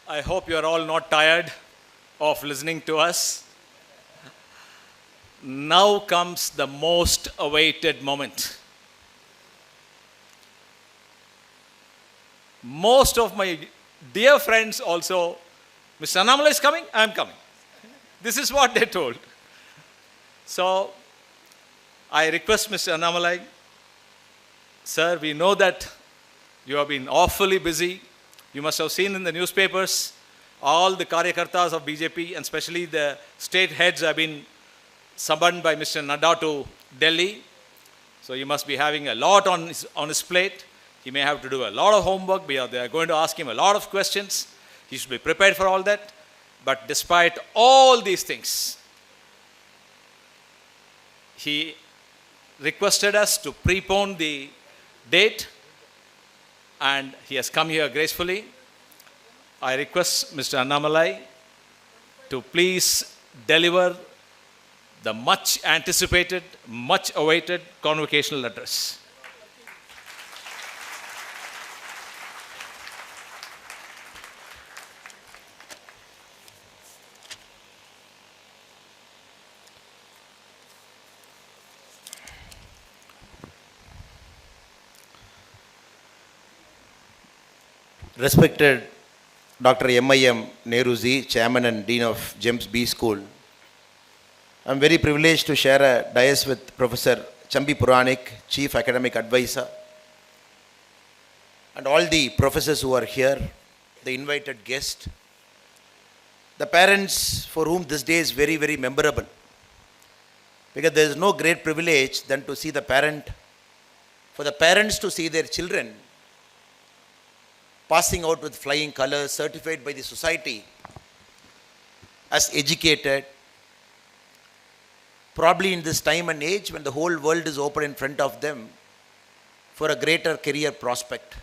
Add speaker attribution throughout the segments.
Speaker 1: I hope you are all not tired of listening to us. Now comes the most awaited moment. Most of my dear friends also, Mr. Annamalai is coming, I am coming. This is what they told. So, I request Mr. Annamalai, sir, we know that you have been awfully busy. You must have seen in the newspapers, all the Karyakartas of BJP and especially the state heads have been summoned by Mr. Nadda to Delhi. So you must be having a lot on his plate. He may have to do a lot of homework. They are going to ask him a lot of questions. He should be prepared for all that. But despite all these things, he requested us to prepone the date, and he has come here gracefully. I request Mr. Annamalai to please deliver the much anticipated, much awaited convocational address.
Speaker 2: Respected Dr. M.I.M. Nehruji, Chairman and Dean of GEMS B School, I am very privileged to share a dais with Professor Chambi Puranik, Chief Academic Advisor, and all the professors who are here, the invited guests, the parents for whom this day is very, very memorable. Because there is no great privilege than to see the parent, for the parents to see their children passing out with flying colors, certified by the society as educated, probably in this time and age when the whole world is open in front of them for a greater career prospect.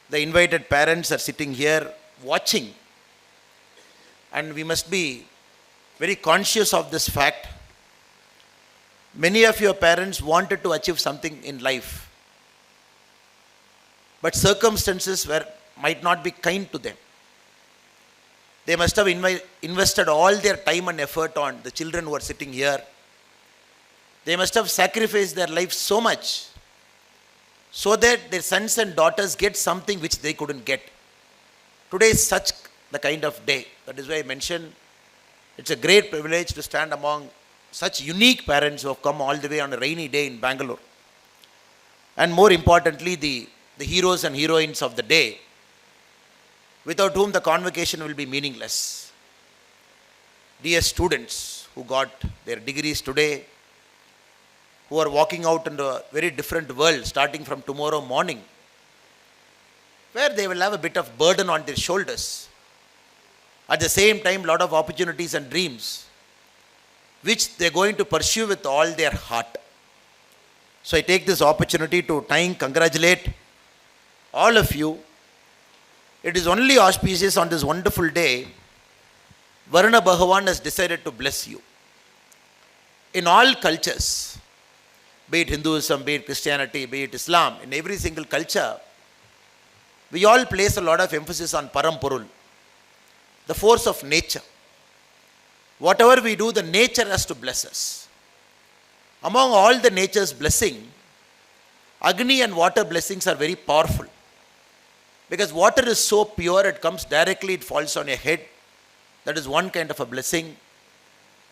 Speaker 2: The invited parents are sitting here watching, and we must be very conscious of this fact. Many of your parents wanted to achieve something in life, but circumstances might not be kind to them. They must have invested all their time and effort on the children who are sitting here. They must have sacrificed their life so much so that their sons and daughters get something which they couldn't get. Today is such the kind of day. That is why I mentioned it's a great privilege to stand among such unique parents who have come all the way on a rainy day in Bangalore. And more importantly, the heroes and heroines of the day, without whom the convocation will be meaningless. Dear students who got their degrees today, who are walking out into a very different world starting from tomorrow morning, where they will have a bit of burden on their shoulders. At the same time, a lot of opportunities and dreams, which they are going to pursue with all their heart. So I take this opportunity to congratulate all of you. It is only auspicious on this wonderful day, Varuna Bhagavan has decided to bless you. In all cultures, be it Hinduism, be it Christianity, be it Islam, in every single culture, we all place a lot of emphasis on Parampurul, the force of nature. Whatever we do, the nature has to bless us. Among all the nature's blessing, Agni and water blessings are very powerful. Because water is so pure, it comes directly, it falls on your head. That is one kind of a blessing.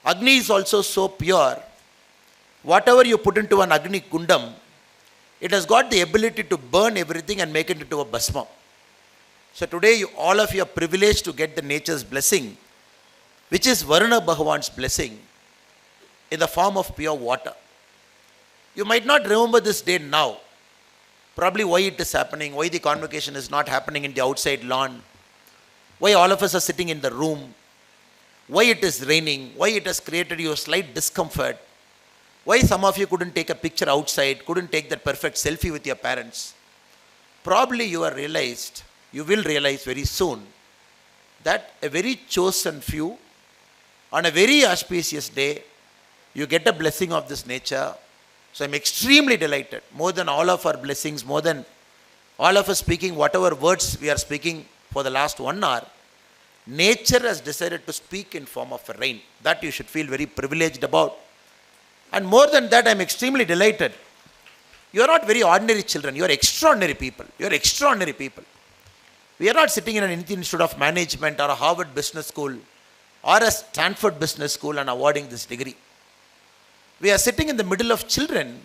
Speaker 2: Agni is also so pure. Whatever you put into an Agni Kundam, it has got the ability to burn everything and make it into a Bhasma. So today, all of you are privileged to get the nature's blessing, which is Varuna Bhagavan's blessing, in the form of pure water. You might not remember this day now. Probably why it is happening, why the convocation is not happening in the outside lawn, why all of us are sitting in the room, why it is raining, why it has created you a slight discomfort, why some of you couldn't take a picture outside, couldn't take that perfect selfie with your parents. Probably you will realize very soon that a very chosen few, on a very auspicious day, you get a blessing of this nature. So I'm extremely delighted, more than all of our blessings, more than all of us speaking whatever words we are speaking for the last 1 hour, nature has decided to speak in form of a rain. That you should feel very privileged about. And more than that, I am extremely delighted. You are not very ordinary children. You are extraordinary people. You are extraordinary people. We are not sitting in an Indian Institute of Management or a Harvard Business School or a Stanford Business School and awarding this degree. We are sitting in the middle of children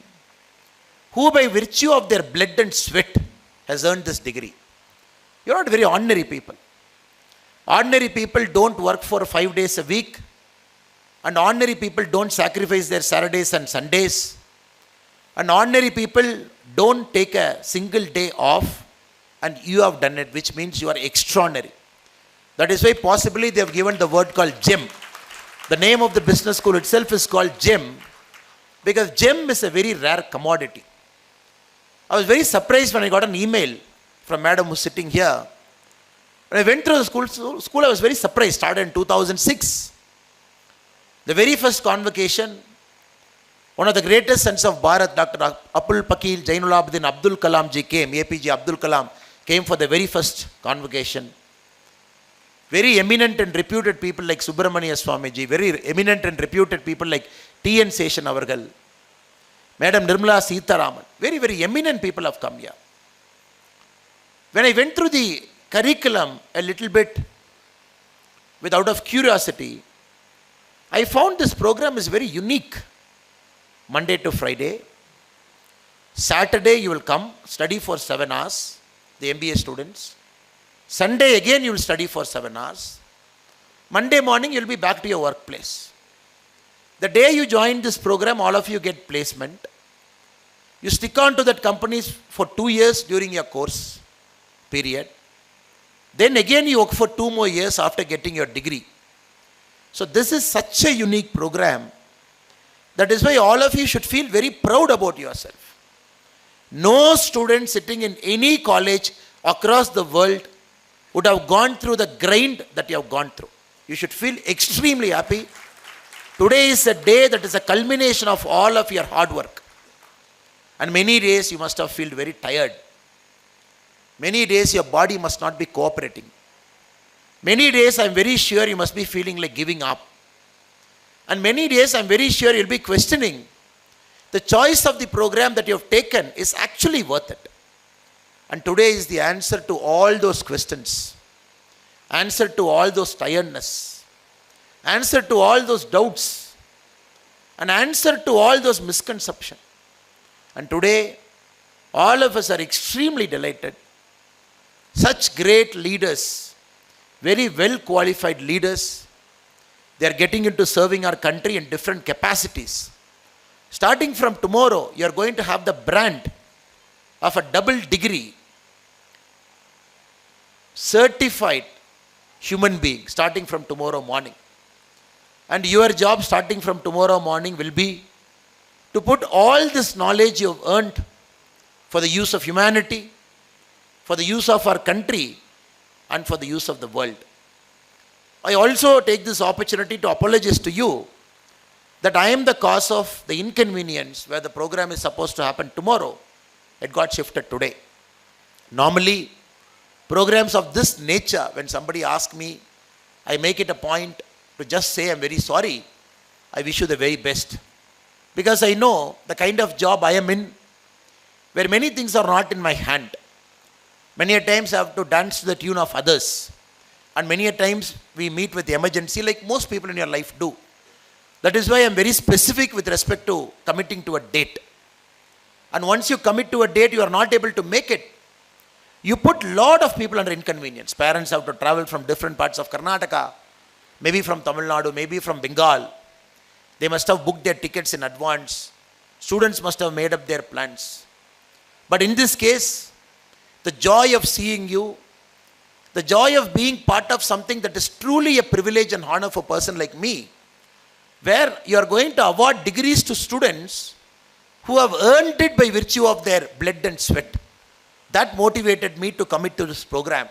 Speaker 2: who by virtue of their blood and sweat has earned this degree. You are not very ordinary people. Ordinary people don't work for 5 days a week, and ordinary people don't sacrifice their Saturdays and Sundays, and ordinary people don't take a single day off, and you have done it, which means you are extraordinary. That is why possibly they have given the word called gem. The name of the business school itself is called gem, because gem is a very rare commodity. I was very surprised when I got an email from madam who's sitting here. When I went through the school, I was very surprised. Started in 2006. The very first convocation, one of the greatest sons of Bharat, Dr. Apul Pakil Jainulabdin Abdul Kalam ji came, APJ Abdul Kalam came for the very first convocation. Very eminent and reputed people like Subramania Swamiji, very eminent and reputed people like T.N. Seshan Avargal, Madam Nirmala Sitaraman, very, very eminent people have come here. When I went through the curriculum a little bit out of curiosity, I found this program is very unique. Monday to Friday. Saturday you will come, study for 7 hours, the MBA students. Sunday again you will study for 7 hours. Monday morning you will be back to your workplace. The day you join this program, all of you get placement. You stick on to that company for 2 years during your course period. Then again you work for 2 more years after getting your degree. So this is such a unique program. That is why all of you should feel very proud about yourself. No student sitting in any college across the world would have gone through the grind that you have gone through. You should feel extremely happy. Today is a day that is a culmination of all of your hard work. And many days you must have felt very tired. Many days your body must not be cooperating. Many days I am very sure you must be feeling like giving up. And many days I am very sure you will be questioning the choice of the program that you have taken is actually worth it. And today is the answer to all those questions, answer to all those tiredness, answer to all those doubts, and answer to all those misconceptions. And today, all of us are extremely delighted. Such great leaders, very well qualified leaders, they are getting into serving our country in different capacities. Starting from tomorrow, you are going to have the brand of a double degree, certified human being starting from tomorrow morning. And your job starting from tomorrow morning will be to put all this knowledge you have earned for the use of humanity, for the use of our country, and for the use of the world. I also take this opportunity to apologize to you that I am the cause of the inconvenience where the program is supposed to happen tomorrow. It got shifted today. Normally, programs of this nature, when somebody asks me, I make it a point to just say I'm very sorry. I wish you the very best. Because I know the kind of job I am in, where many things are not in my hand. Many a times I have to dance to the tune of others. And many a times we meet with emergency like most people in your life do. That is why I am very specific with respect to committing to a date. And once you commit to a date, you are not able to make it. You put a lot of people under inconvenience. Parents have to travel from different parts of Karnataka, maybe from Tamil Nadu, maybe from Bengal. They must have booked their tickets in advance. Students must have made up their plans. But in this case, the joy of seeing you, the joy of being part of something that is truly a privilege and honor for a person like me, where you are going to award degrees to students who have earned it by virtue of their blood and sweat. That motivated me to commit to this program.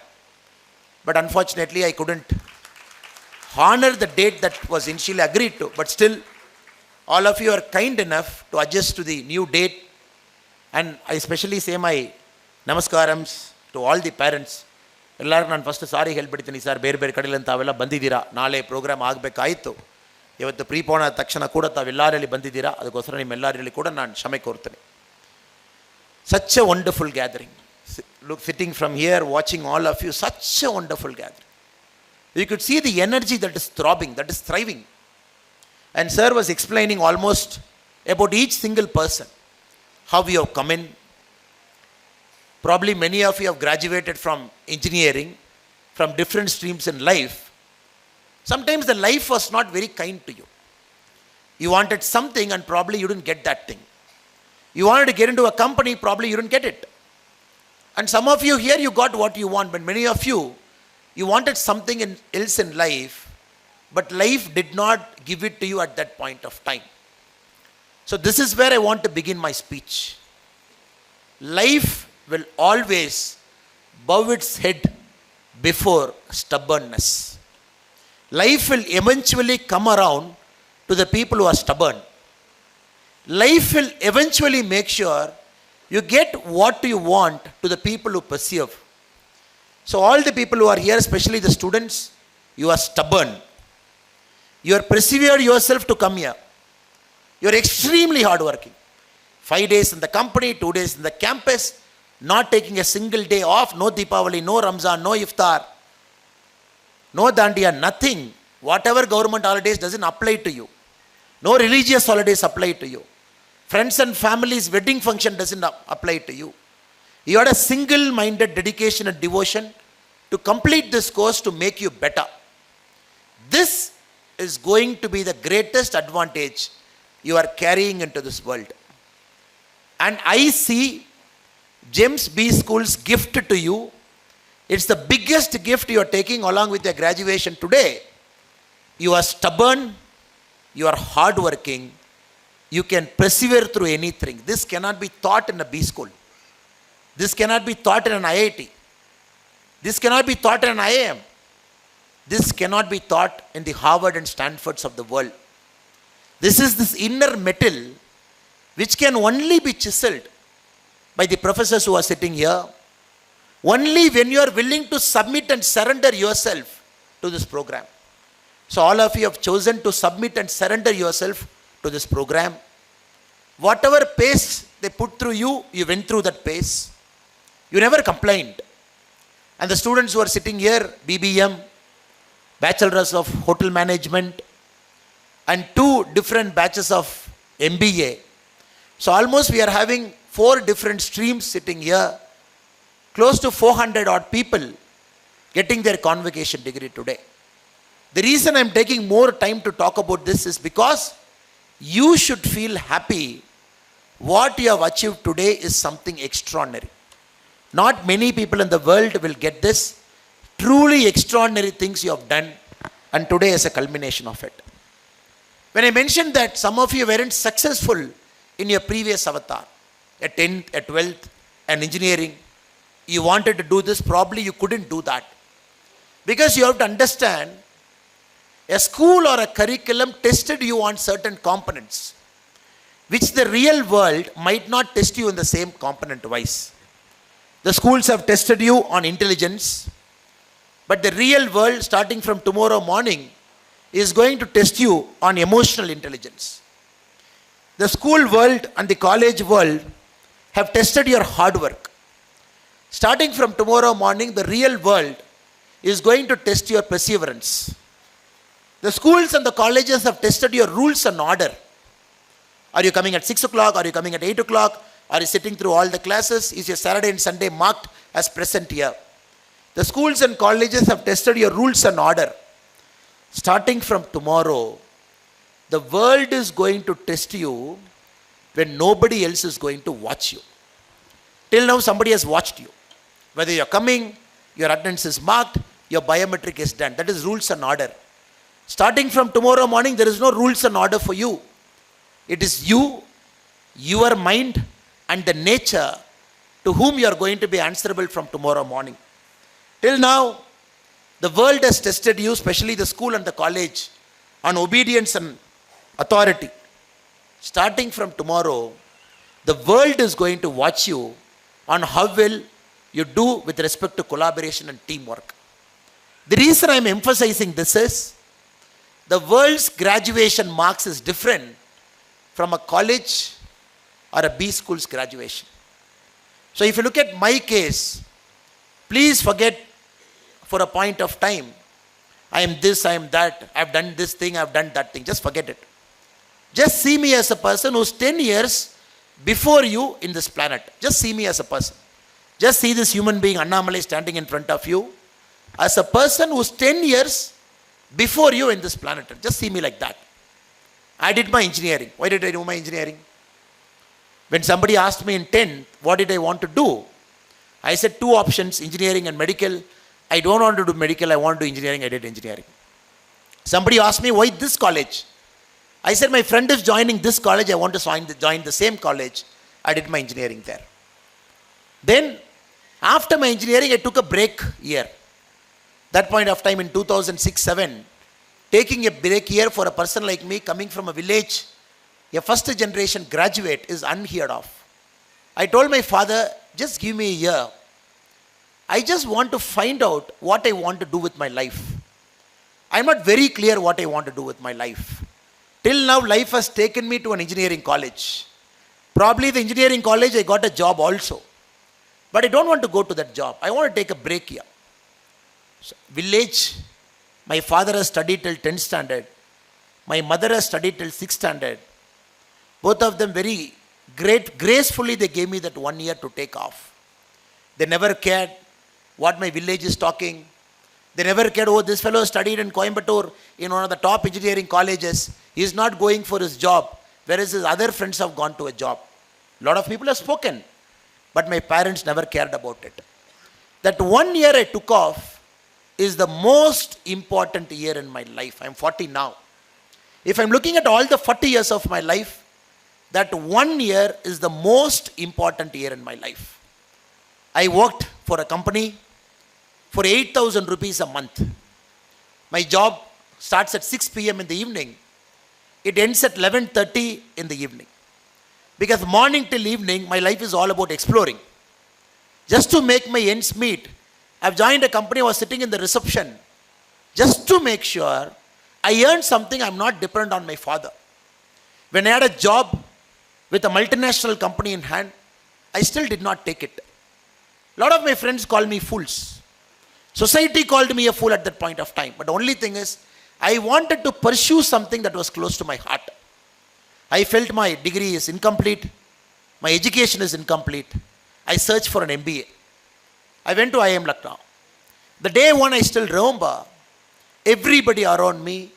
Speaker 2: But unfortunately, I couldn't honor the date that was initially agreed to. But still, all of you are kind enough to adjust to the new date. And I especially say my namaskarams to all the parents. ಎಲ್ಲರಿಗೂ ನಾನು first ಸಾರಿ ಹೇಳ್ಬಿಡ್ತೀನಿ sir, ಬೇರೆ ಬೇರೆ ಕಡೆಯಲ್ಲಿ ತಾವೆಲ್ಲ ಬಂದಿದ್ದೀರಾ, ನಾಳೆ program ಆಗಬೇಕಾಯಿತು, ಇವತ್ತು ಪ್ರೀಪೋಣ ಆದ ತಕ್ಷಣ ಕೂಡ ತಾವೆಲ್ಲರಲ್ಲಿ ಬಂದಿದ್ದೀರಾ, ಅದಕ್ಕೋಸ್ಕರ ನಿಮ್ಮೆಲ್ಲರಲ್ಲಿ ಕೂಡ ನಾನು ಕ್ಷಮೆ ಕೋರ್ತೇನೆ. Such a wonderful gathering. Look, sitting from here, watching all of you, such a wonderful gathering. You could see the energy that is throbbing, that is thriving. And sir was explaining almost about each single person, how you have come in. Probably many of you have graduated from engineering, from different streams in life. Sometimes the life was not very kind to you. You wanted something and probably you didn't get that thing. You wanted to get into a company, probably you didn't get it. And some of you here, you got what you want, but many of you, you wanted something else in life, but life did not give it to you at that point of time. So this is where I want to begin my speech. Life will always bow its head before stubbornness. Life will eventually come around to the people who are stubborn. Life will eventually make sure you get what you want to the people who persevere. So all the people who are here, especially the students, you are stubborn. You are persevered yourself to come here. You are extremely hardworking. 5 days in the company, 2 days in the campus, not taking a single day off, no Deepavali, no Ramzan, no Iftar, no Dandiya, nothing. Whatever government holidays doesn't apply to you. No religious holidays apply to you. Friends and families' wedding function doesn't apply to you. You had a single-minded dedication and devotion to complete this course to make you better. This is going to be the greatest advantage you are carrying into this world. And I see James B. School's gift to you. It's the biggest gift you are taking along with your graduation today. You are stubborn, you are hardworking, you can persevere through anything. This cannot be taught in a B school. This cannot be taught in an IIT. This cannot be taught in an IIM. This cannot be taught in the Harvard and Stanfords of the world. This is this inner metal which can only be chiseled by the professors who are sitting here. Only when you are willing to submit and surrender yourself to this program. So all of you have chosen to submit and surrender yourself to this program. Whatever pace they put through you, you went through that pace. You never complained. And the students who are sitting here, BBM, Bachelors of Hotel Management, and 2 different batches of MBA. So almost we are having 4 different streams sitting here, close to 400 odd people getting their convocation degree today. The reason I'm taking more time to talk about this is because you should feel happy. What you have achieved today is something extraordinary. Not many people in the world will get this. Truly extraordinary things you have done, and today is a culmination of it. When I mentioned that some of you weren't successful in your previous avatar, at 10th, at 12th, and engineering, you wanted to do this, probably you couldn't do that. Because you have to understand, a school or a curriculum tested you on certain components, which the real world might not test you in the same component wise. The schools have tested you on intelligence, but the real world, starting from tomorrow morning, is going to test you on emotional intelligence. The school world and the college world have tested your hard work. Starting from tomorrow morning, the real world is going to test your perseverance. The schools and the colleges have tested your rules and order. Are you coming at 6 o'clock? Are you coming at 8 o'clock? Are you sitting through all the classes? Is your Saturday and Sunday marked as present here? The schools and colleges have tested your rules and order. Starting from tomorrow, the world is going to test you when nobody else is going to watch you. Till now, somebody has watched you. Whether you're coming, your attendance is marked, your biometric is done. That is rules and order. Starting from tomorrow morning, there is no rules and order for you. It is you, your mind, and the nature to whom you are going to be answerable from tomorrow morning. Till now, the world has tested you, especially the school and the college, on obedience and authority. Starting from tomorrow, the world is going to watch you on how well you do with respect to collaboration and teamwork. The reason I'm emphasizing this is the world's graduation marks is different from a college or a B school's graduation. So if you look at my case, please forget for a point of time, I am this, I am that, I've done this thing, I've done that thing. Just forget it. Just see me as a person who's 10 years before you in this planet. Just see me as a person. Just see this human being, Annamalai, standing in front of you as a person who's 10 years before you in this planet. Just see me like that. I did my engineering. Why did I do my engineering? When somebody asked me in 10th, what did I want to do? I said 2 options, engineering and medical. I don't want to do medical, I want to do engineering, I did engineering. Somebody asked me, why this college? I said, my friend is joining this college, I want to join the same college. I did my engineering there. Then, after my engineering, I took a break year. That point of time in 2006-07, taking a break year for a person like me coming from a village, a first generation graduate, is unheard of. I told my father, just give me a year. I just want to find out what I want to do with my life. I'm not very clear what I want to do with my life. Till now, life has taken me to an engineering college. Probably the engineering college, I got a job also. But I don't want to go to that job. I want to take a break here. So, village, my father has studied till 10th standard. My mother has studied till 6th standard. Both of them very gracefully they gave me that 1 year to take off. They never cared what my village is talking. They never cared, oh, this fellow studied in Coimbatore in one of the top engineering colleges. He is not going for his job, whereas his other friends have gone to a job. A lot of people have spoken, but my parents never cared about it. That 1 year I took off is the most important year in my life. I'm 40 now. If I'm looking at all the 40 years of my life, that 1 year is the most important year in my life. I worked for a company for 8,000 rupees a month. My job starts at 6 p.m. in the evening. It ends at 11:30 in the evening. Because morning till evening, my life is all about exploring. Just to make my ends meet, I've joined a company, I was sitting in the reception. Just to make sure I earned something, I'm not dependent on my father. When I had a job with a multinational company in hand, I still did not take it. A lot of my friends call me fools. Society called me a fool at that point of time. But the only thing is, I wanted to pursue something that was close to my heart. I felt my degree is incomplete. My education is incomplete. I searched for an MBA. I went to IIM Lucknow. The day one I still remember, everybody around me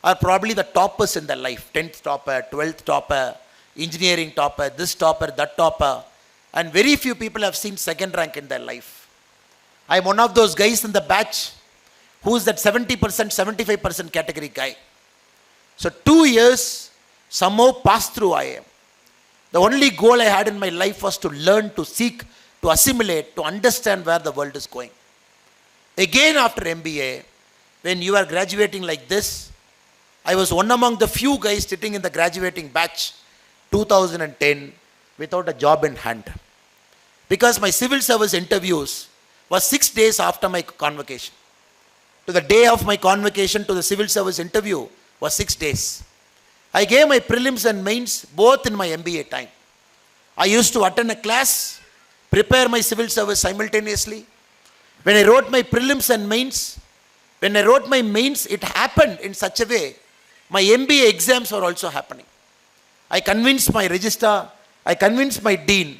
Speaker 2: are probably the toppers in their life. 10th topper, 12th topper, engineering topper, this topper, that topper. And very few people have seen second rank in their life. I'm one of those guys in the batch who's that 70%, 75% category guy. So 2 years somehow passed through IIM. The only goal I had in my life was to learn, to seek, to assimilate, to understand where the world is going. Again after MBA, when you are graduating like this, I was one among the few guys sitting in the graduating batch 2010 without a job in hand. Because my civil service interviews was 6 days after my convocation. To the day of my convocation to the civil service interview was 6 days. I gave my prelims and mains both in my MBA time. I used to attend a class, prepare my civil service simultaneously. When I wrote my prelims and mains, when I wrote my mains, it happened in such a way, my MBA exams were also happening. I convinced my registrar, I convinced my dean,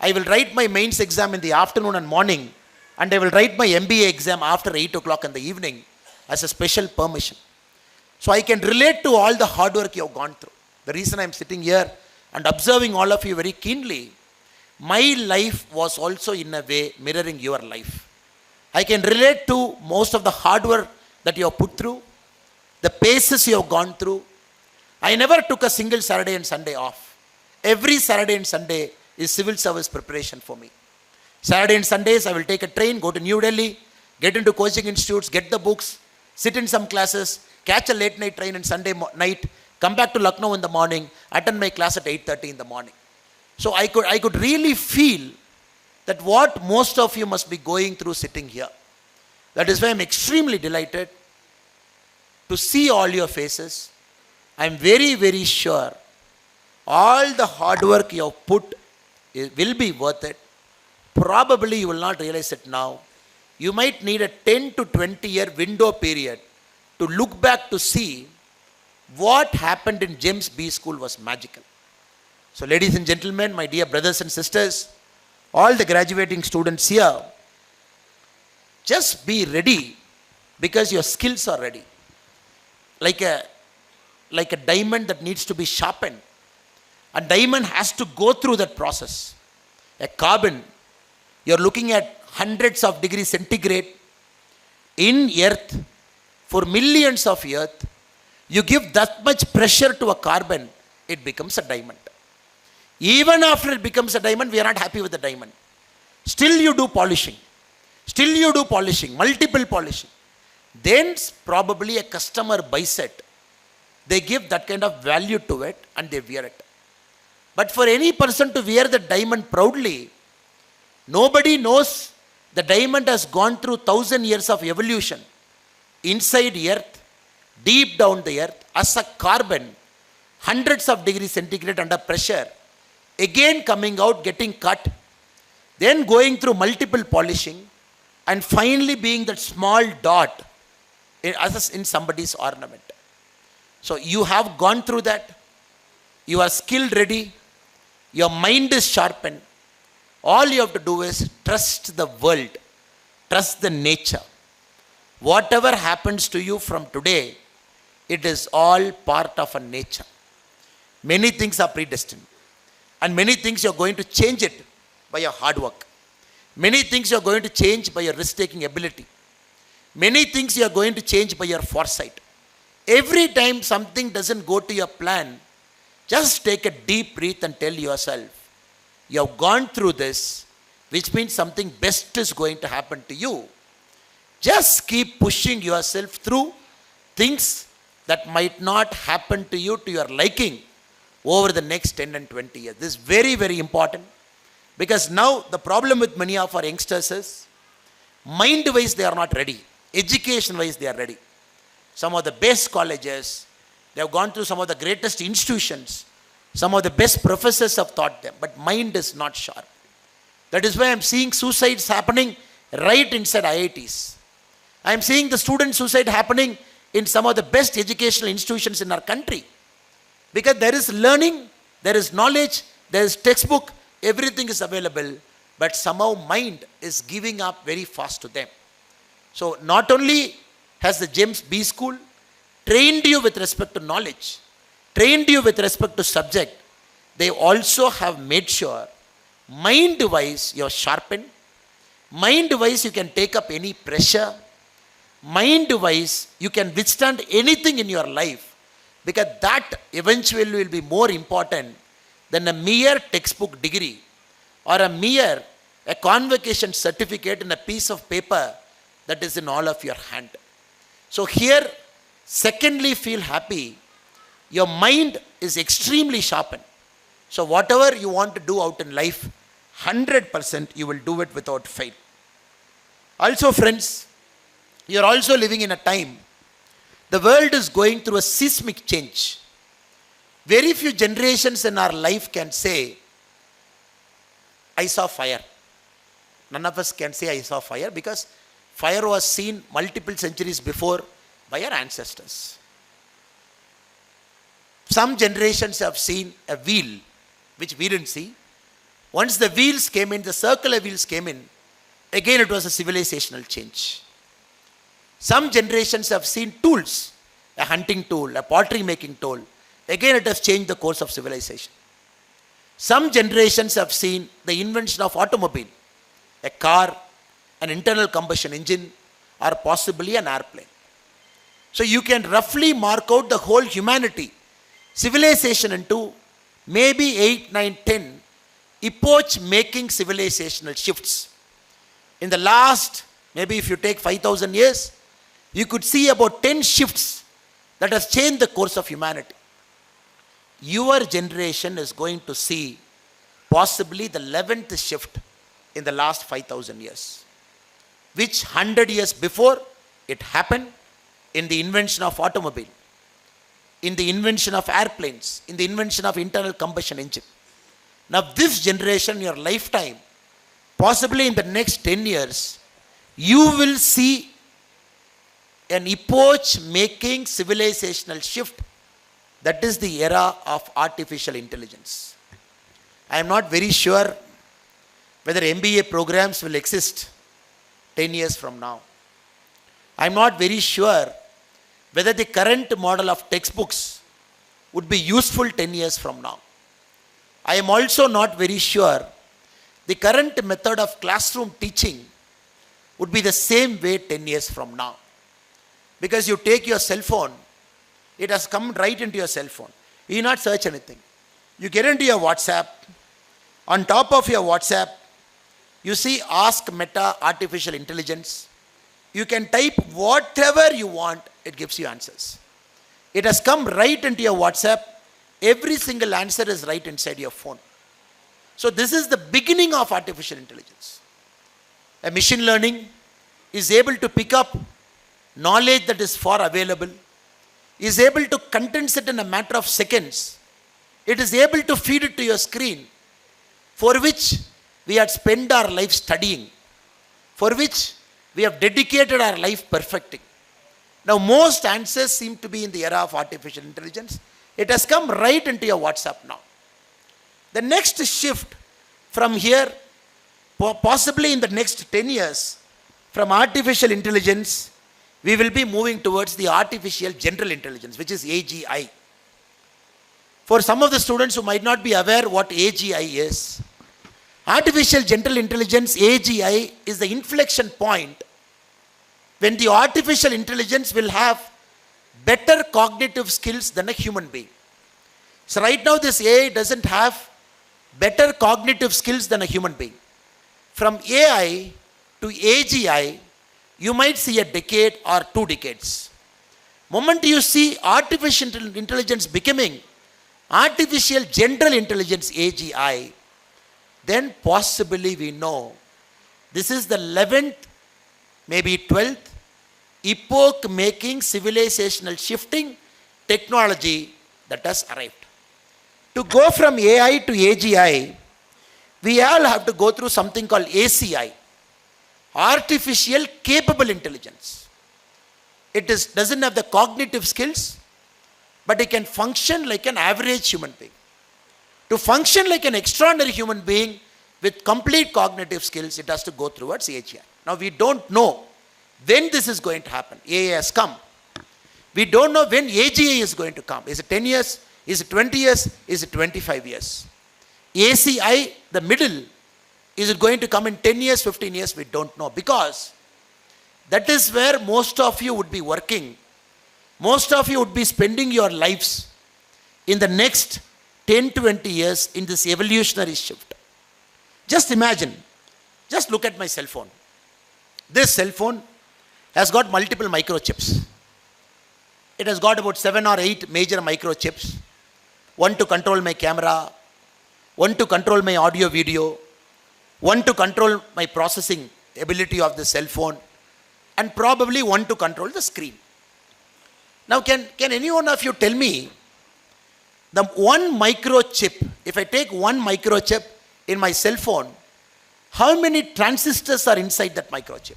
Speaker 2: I will write my mains exam in the afternoon and morning, and I will write my MBA exam after 8 o'clock in the evening as a special permission. So I can relate to all the hard work you have gone through. The reason I am sitting here and observing all of you very keenly, my life was also in a way mirroring your life. I can relate to most of the hard work that you have put through, the paces you have gone through. I never took a single Saturday and Sunday off. Every Saturday and Sunday is civil service preparation for me. Saturday and Sundays, I will take a train, go to New Delhi, get into coaching institutes, get the books, sit in some classes, catch a late night train on Sunday night, come back to Lucknow in the morning, attend my class at 8:30 in the morning. So I could really feel that what most of you must be going through sitting here. That is why I'm extremely delighted to see all your faces. I'm very, very sure all the hard work you have put will be worth it. Probably you will not realize it now. You might need a 10 to 20 year window period to look back to see what happened in James B School was magical. So ladies and gentlemen, my dear brothers and sisters, all the graduating students here, just be ready because your skills are ready. Like a diamond that needs to be sharpened. A diamond has to go through that process. A carbon, you're looking at hundreds of degrees centigrade in earth for millions of years. You give that much pressure to a carbon, it becomes a diamond. Even after it becomes a diamond, we are not happy with the diamond. Still you do polishing. Still you do polishing, multiple polishing. Then probably a customer buys it. They give that kind of value to it and they wear it. But for any person to wear the diamond proudly, nobody knows the diamond has gone through 1,000 years of evolution. Inside the earth, deep down the earth, as a carbon, hundreds of degrees centigrade under pressure, again coming out, getting cut, then going through multiple polishing, and finally being that small dot in somebody's ornament. So you have gone through that. You are skill ready. Your mind is sharpened. All you have to do is trust the world. Trust the nature. Whatever happens to you from today, it is all part of a nature. Many things are predestined. And many things you are going to change it by your hard work. Many things you are going to change by your risk-taking ability. Many things you are going to change by your foresight. Every time something doesn't go to your plan, just take a deep breath and tell yourself, you have gone through this, which means something best is going to happen to you. Just keep pushing yourself through things that might not happen to you to your liking over the next 10 and 20 years. This is very, very important. Because now the problem with many of our youngsters is, mind-wise they are not ready. Education-wise they are ready. Some of the best colleges, they have gone through some of the greatest institutions. Some of the best professors have taught them. But mind is not sharp. That is why I am seeing suicides happening right inside IITs. I am seeing the student suicide happening in some of the best educational institutions in our country. Because there is learning, there is knowledge, there is textbook, everything is available, but somehow mind is giving up very fast to them. So not only has the James B School trained you with respect to knowledge, trained you with respect to subject, they also have made sure mind-wise you are sharpened, mind-wise you can take up any pressure, mind-wise you can withstand anything in your life, because that eventually will be more important than a mere textbook degree or a convocation certificate in a piece of paper that is in all of your hand. So here, secondly, feel happy. Your mind is extremely sharpened. So whatever you want to do out in life, 100% you will do it without fail. Also friends, you are also living in a time, the world is going through a seismic change. Very few generations in our life can say, I saw fire. None of us can say I saw fire because fire was seen multiple centuries before by our ancestors. Some generations have seen a wheel, which we didn't see. Once the wheels came in, the circular wheels came in, again it was a civilizational change. Some generations have seen tools, a hunting tool, a pottery making tool. Again it has changed the course of civilization. Some generations have seen the invention of automobile, a car, an internal combustion engine, or possibly an airplane. So you can roughly mark out the whole humanity, civilization into maybe 8, 9, 10 epoch-making civilizational shifts. In the last, maybe if you take 5,000 years, you could see about 10 shifts that has changed the course of humanity. Your generation is going to see possibly the 11th shift in the last 5,000 years. Which 100 years before it happened in the invention of automobile, in the invention of airplanes, in the invention of internal combustion engine. Now this generation, your lifetime, possibly in the next 10 years, you will see an epoch-making civilizational shift. That is the era of artificial intelligence. I am not very sure whether MBA programs will exist 10 years from now. I am not very sure whether the current model of textbooks would be useful 10 years from now. I am also not very sure the current method of classroom teaching would be the same way 10 years from now. Because you take your cell phone, it has come right into your cell phone. You not search anything. You get into your WhatsApp. On top of your WhatsApp, you see Ask Meta Artificial Intelligence. You can type whatever you want, it gives you answers. It has come right into your WhatsApp. Every single answer is right inside your phone. So this is the beginning of artificial intelligence. A machine learning is able to pick up knowledge that is far available, is able to condense it in a matter of seconds. It is able to feed it to your screen, for which we had spent our life studying, for which we have dedicated our life perfecting. Now most answers seem to be in the era of artificial intelligence. It has come right into your WhatsApp now. The next shift from here, possibly in the next 10 years, from artificial intelligence, we will be moving towards the artificial general intelligence, which is AGI. For some of the students who might not be aware what AGI is, artificial general intelligence, AGI, is the inflection point when the artificial intelligence will have better cognitive skills than a human being. So right now this AI doesn't have better cognitive skills than a human being. From AI to AGI, you might see a decade or 2 decades. Moment you see artificial intelligence becoming artificial general intelligence, AGI, then possibly we know this is the 11th, maybe 12th, epoch-making, civilizational shifting technology that has arrived. To go from AI to AGI, we all have to go through something called ACI, artificial capable intelligence. It doesn't have the cognitive skills, but it can function like an average human being. To function like an extraordinary human being with complete cognitive skills, it has to go towards AGI. Now we don't know when this is going to happen. AI has come. We don't know when AGI is going to come. Is it 10 years? Is it 20 years? Is it 25 years? ACI, the middle, is it going to come in 10 years, 15 years? We don't know, because that is where most of you would be working. Most of you would be spending your lives in the next 10 to 20 years in this evolutionary shift. Just imagine, just look at my cell phone. This cell phone has got multiple microchips. It has got about 7 or 8 major microchips. One to control my camera, one to control my audio video, one to control my processing ability of the cell phone, and probably one to control the screen. Now can any one of you tell me, the one microchip, if I take one microchip in my cell phone, how many transistors are inside that microchip?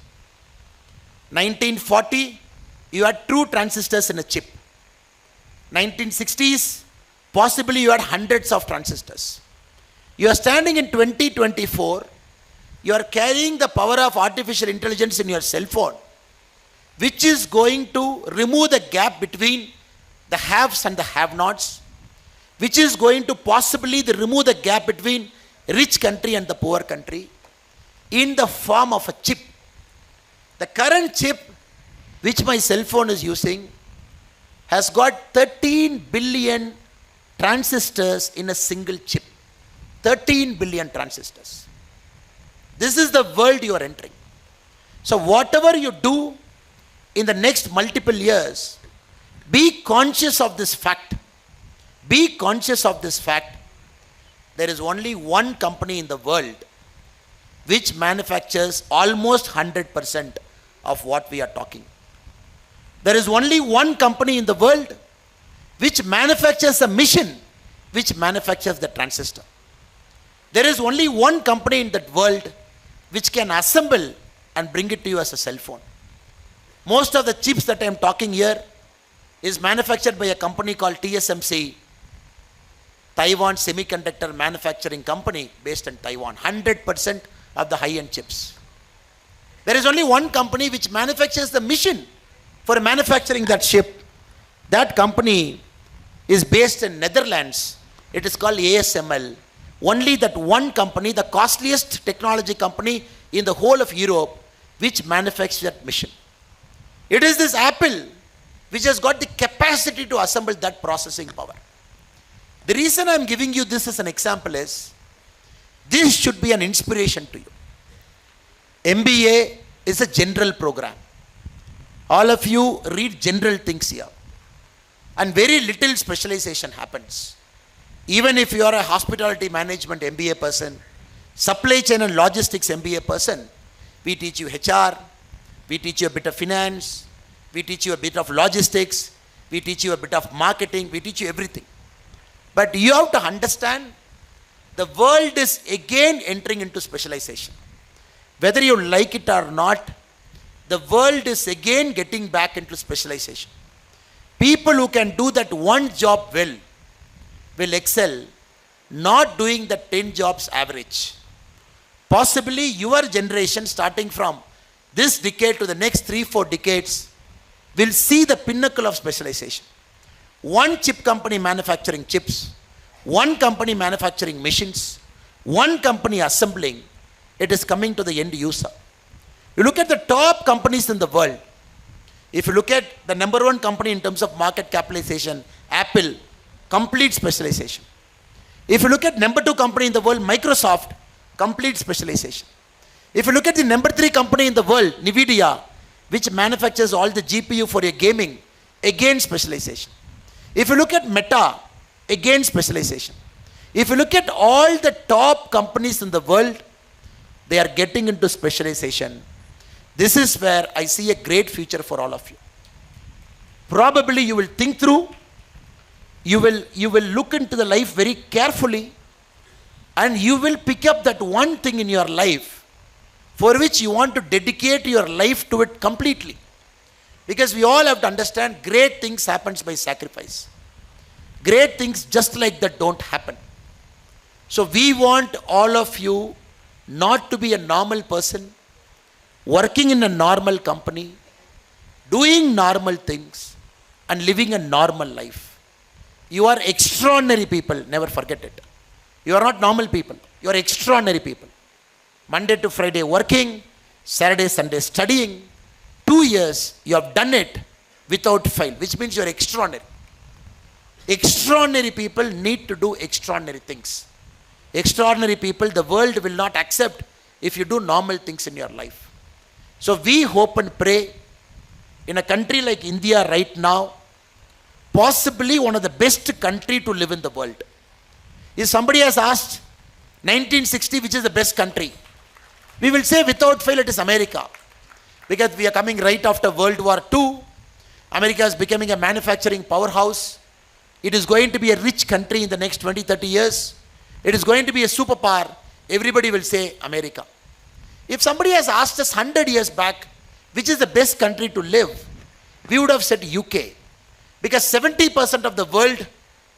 Speaker 2: 1940, you had 2 transistors in a chip. 1960s, possibly you had hundreds of transistors. You are standing in 2024, you are carrying the power of artificial intelligence in your cell phone, which is going to remove the gap between the haves and the have-nots, which is going to possibly remove the gap between rich country and the poor country in the form of a chip. The current chip which my cell phone is using has got 13 billion transistors in a single chip. 13 billion transistors. This is the world you are entering. So whatever you do in the next multiple years, be conscious of this fact. Be conscious of this fact. There is only one company in the world which manufactures almost 100% of what we are talking. There is only one company in the world which manufactures a machine which manufactures the transistor. There is only one company in that world which can assemble and bring it to you as a cell phone. Most of the chips that I am talking here is manufactured by a company called TSMC, Taiwan Semiconductor Manufacturing Company based in Taiwan. 100% of the high-end chips. There is only one company which manufactures the machine for manufacturing that chip. That company is based in Netherlands. It is called ASML. Only that one company, the costliest technology company in the whole of Europe, which manufactures that machine. It is this Apple which has got the capacity to assemble that processing power. The reason I am giving you this as an example is, this should be an inspiration to you. MBA is a general program. All of you read general things here. And very little specialization happens. Even if you are a hospitality management MBA person, supply chain and logistics MBA person, we teach you HR, we teach you a bit of finance, we teach you a bit of logistics, we teach you a bit of marketing, we teach you everything. But you have to understand, the world is again entering into specialization. Whether you like it or not, the world is again getting back into specialization. People who can do that one job well will excel, not doing the 10 jobs average. Possibly your generation, starting from this decade to the next 3-4 decades, will see the pinnacle of specialization. One chip company manufacturing chips, one company manufacturing machines, one company assembling, it is coming to the end user. You look at the top companies in the world. If you look at the number one company in terms of market capitalization, Apple, complete specialization. If you look at number two company in the world, Microsoft, complete specialization. If you look at the number 3 company in the world, NVIDIA, which manufactures all the GPU for your gaming, again specialization. If you look at Meta, again specialization. If you look at all the top companies in the world, they are getting into specialization. This is where I see a great future for all of you. Probably you will think through, you will look into the life very carefully, and you will pick up that one thing in your life for which you want to dedicate your life to it completely. Because we all have to understand, great things happens by sacrifice. Great things just like that don't happen. So we want all of you not to be a normal person, working in a normal company, doing normal things, and living a normal life. You are extraordinary people, never forget it. You are not normal people, you are extraordinary people. Monday to Friday working, Saturday, Sunday studying. 2 years, you have done it without fail, which means you are extraordinary. Extraordinary people need to do extraordinary things. Extraordinary people, the world will not accept if you do normal things in your life. So we hope and pray, in a country like India right now, possibly one of the best country to live in the world. If somebody has asked 1960 which is the best country, we will say without fail it is America. Because we are coming right after World War II. America is becoming a manufacturing powerhouse. It is going to be a rich country in the next 20-30 years. It is going to be a superpower. Everybody will say America. If somebody has asked us 100 years back, which is the best country to live, we would have said UK. Because 70% of the world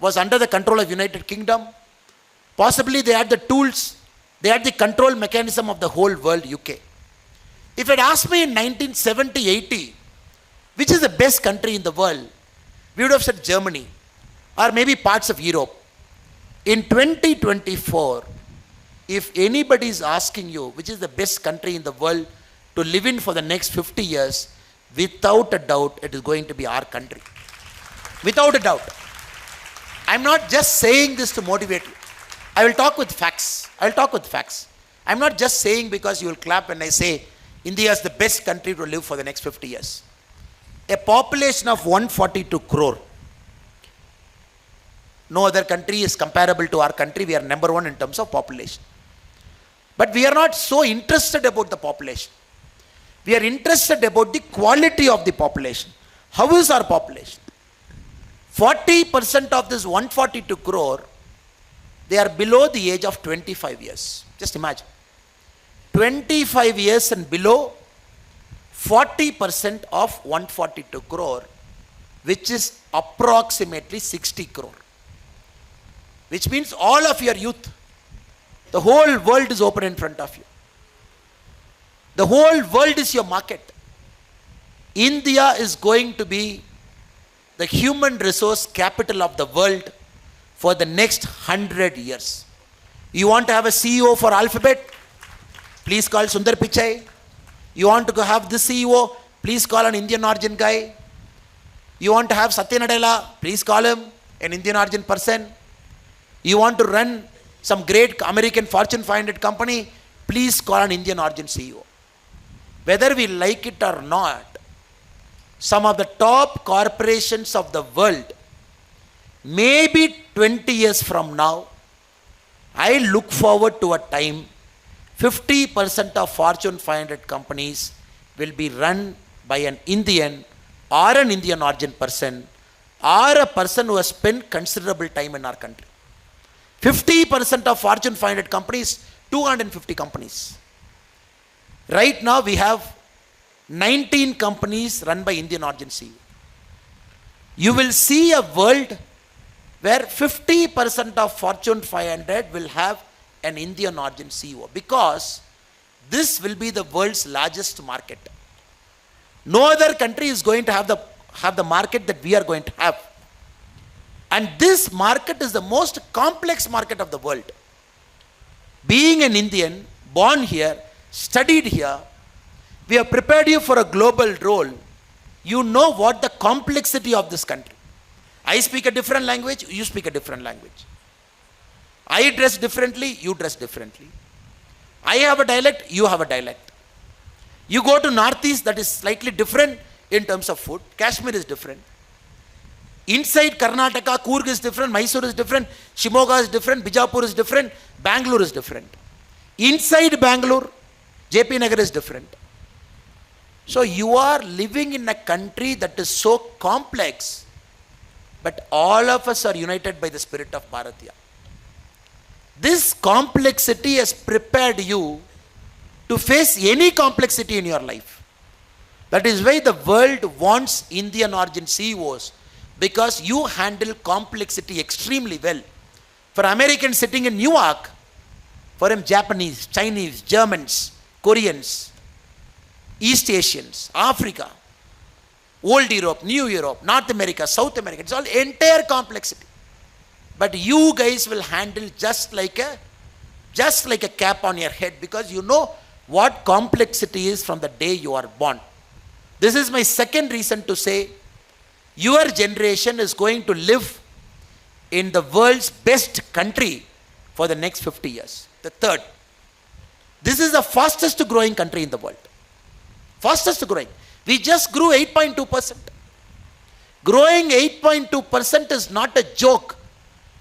Speaker 2: was under the control of United Kingdom. Possibly they had the tools, they had the control mechanism of the whole world, UK. If it asked me in 1970-80, which is the best country in the world, we would have said Germany, or maybe parts of Europe. In 2024, if anybody is asking you which is the best country in the world to live in for the next 50 years, without a doubt, it is going to be our country. Without a doubt. I'm not just saying this to motivate you. I will talk with facts. I will talk with facts. I'm not just saying because you will clap when I say India is the best country to live for the next 50 years. A population of 142 crore. No other country is comparable to our country. We are number one in terms of population. But we are not so interested about the population. We are interested about the quality of the population. How is our population? 40% of this 142 crore, they are below the age of 25 years. Just imagine. 25 years and below, 40% of 142 crore, which is approximately 60 crore. Which means all of your youth, the whole world is open in front of you. The whole world is your market. India is going to be the human resource capital of the world for the next 100 years. You want to have a CEO for Alphabet? Please call Sundar Pichai. You want to have this CEO? Please call an Indian origin guy. You want to have Satya Nadella? Please call him, an Indian origin person. You want to run some great American Fortune 500 company? Please call an Indian origin CEO. Whether we like it or not, some of the top corporations of the world, maybe 20 years from now, I look forward to a time 50% of Fortune 500 companies will be run by an Indian or an Indian origin person or a person who has spent considerable time in our country. 50% of Fortune 500 companies, 250 companies. Right now we have 19 companies run by Indian origin CEO. You will see a world where 50% of Fortune 500 will have an Indian origin CEO, because this will be the world's largest market. No other country is going to have the market that we are going to have. And this market is the most complex market of the world. Being an Indian, born here, studied here, we have prepared you for a global role. You know what the complexity of this country. I speak a different language, you speak a different language. I dress differently, you dress differently. I have a dialect, you have a dialect. You go to Northeast, that is slightly different in terms of food. Kashmir is different. Inside Karnataka, Coorg is different, Mysore is different, Shimoga is different, Bijapur is different, Bangalore is different. Inside Bangalore, JP Nagar is different. So you are living in a country that is so complex, but all of us are united by the spirit of Bharatiya. This complexity has prepared you to face any complexity in your life. That is why the world wants Indian origin CEOs, because you handle complexity extremely well. For Americans sitting in Newark, for him Japanese, Chinese, Germans, Koreans, East Asians, Africa, Old Europe, New Europe, North America, South America, it's all entire complexity. But you guys will handle just like a cap on your head, because you know what complexity is from the day you are born. This is my second reason to say your generation is going to live in the world's best country for the next 50 years. The third, this is the fastest growing country in the world. Fastest growing. We just grew 8.2%. Growing 8.2% is not a joke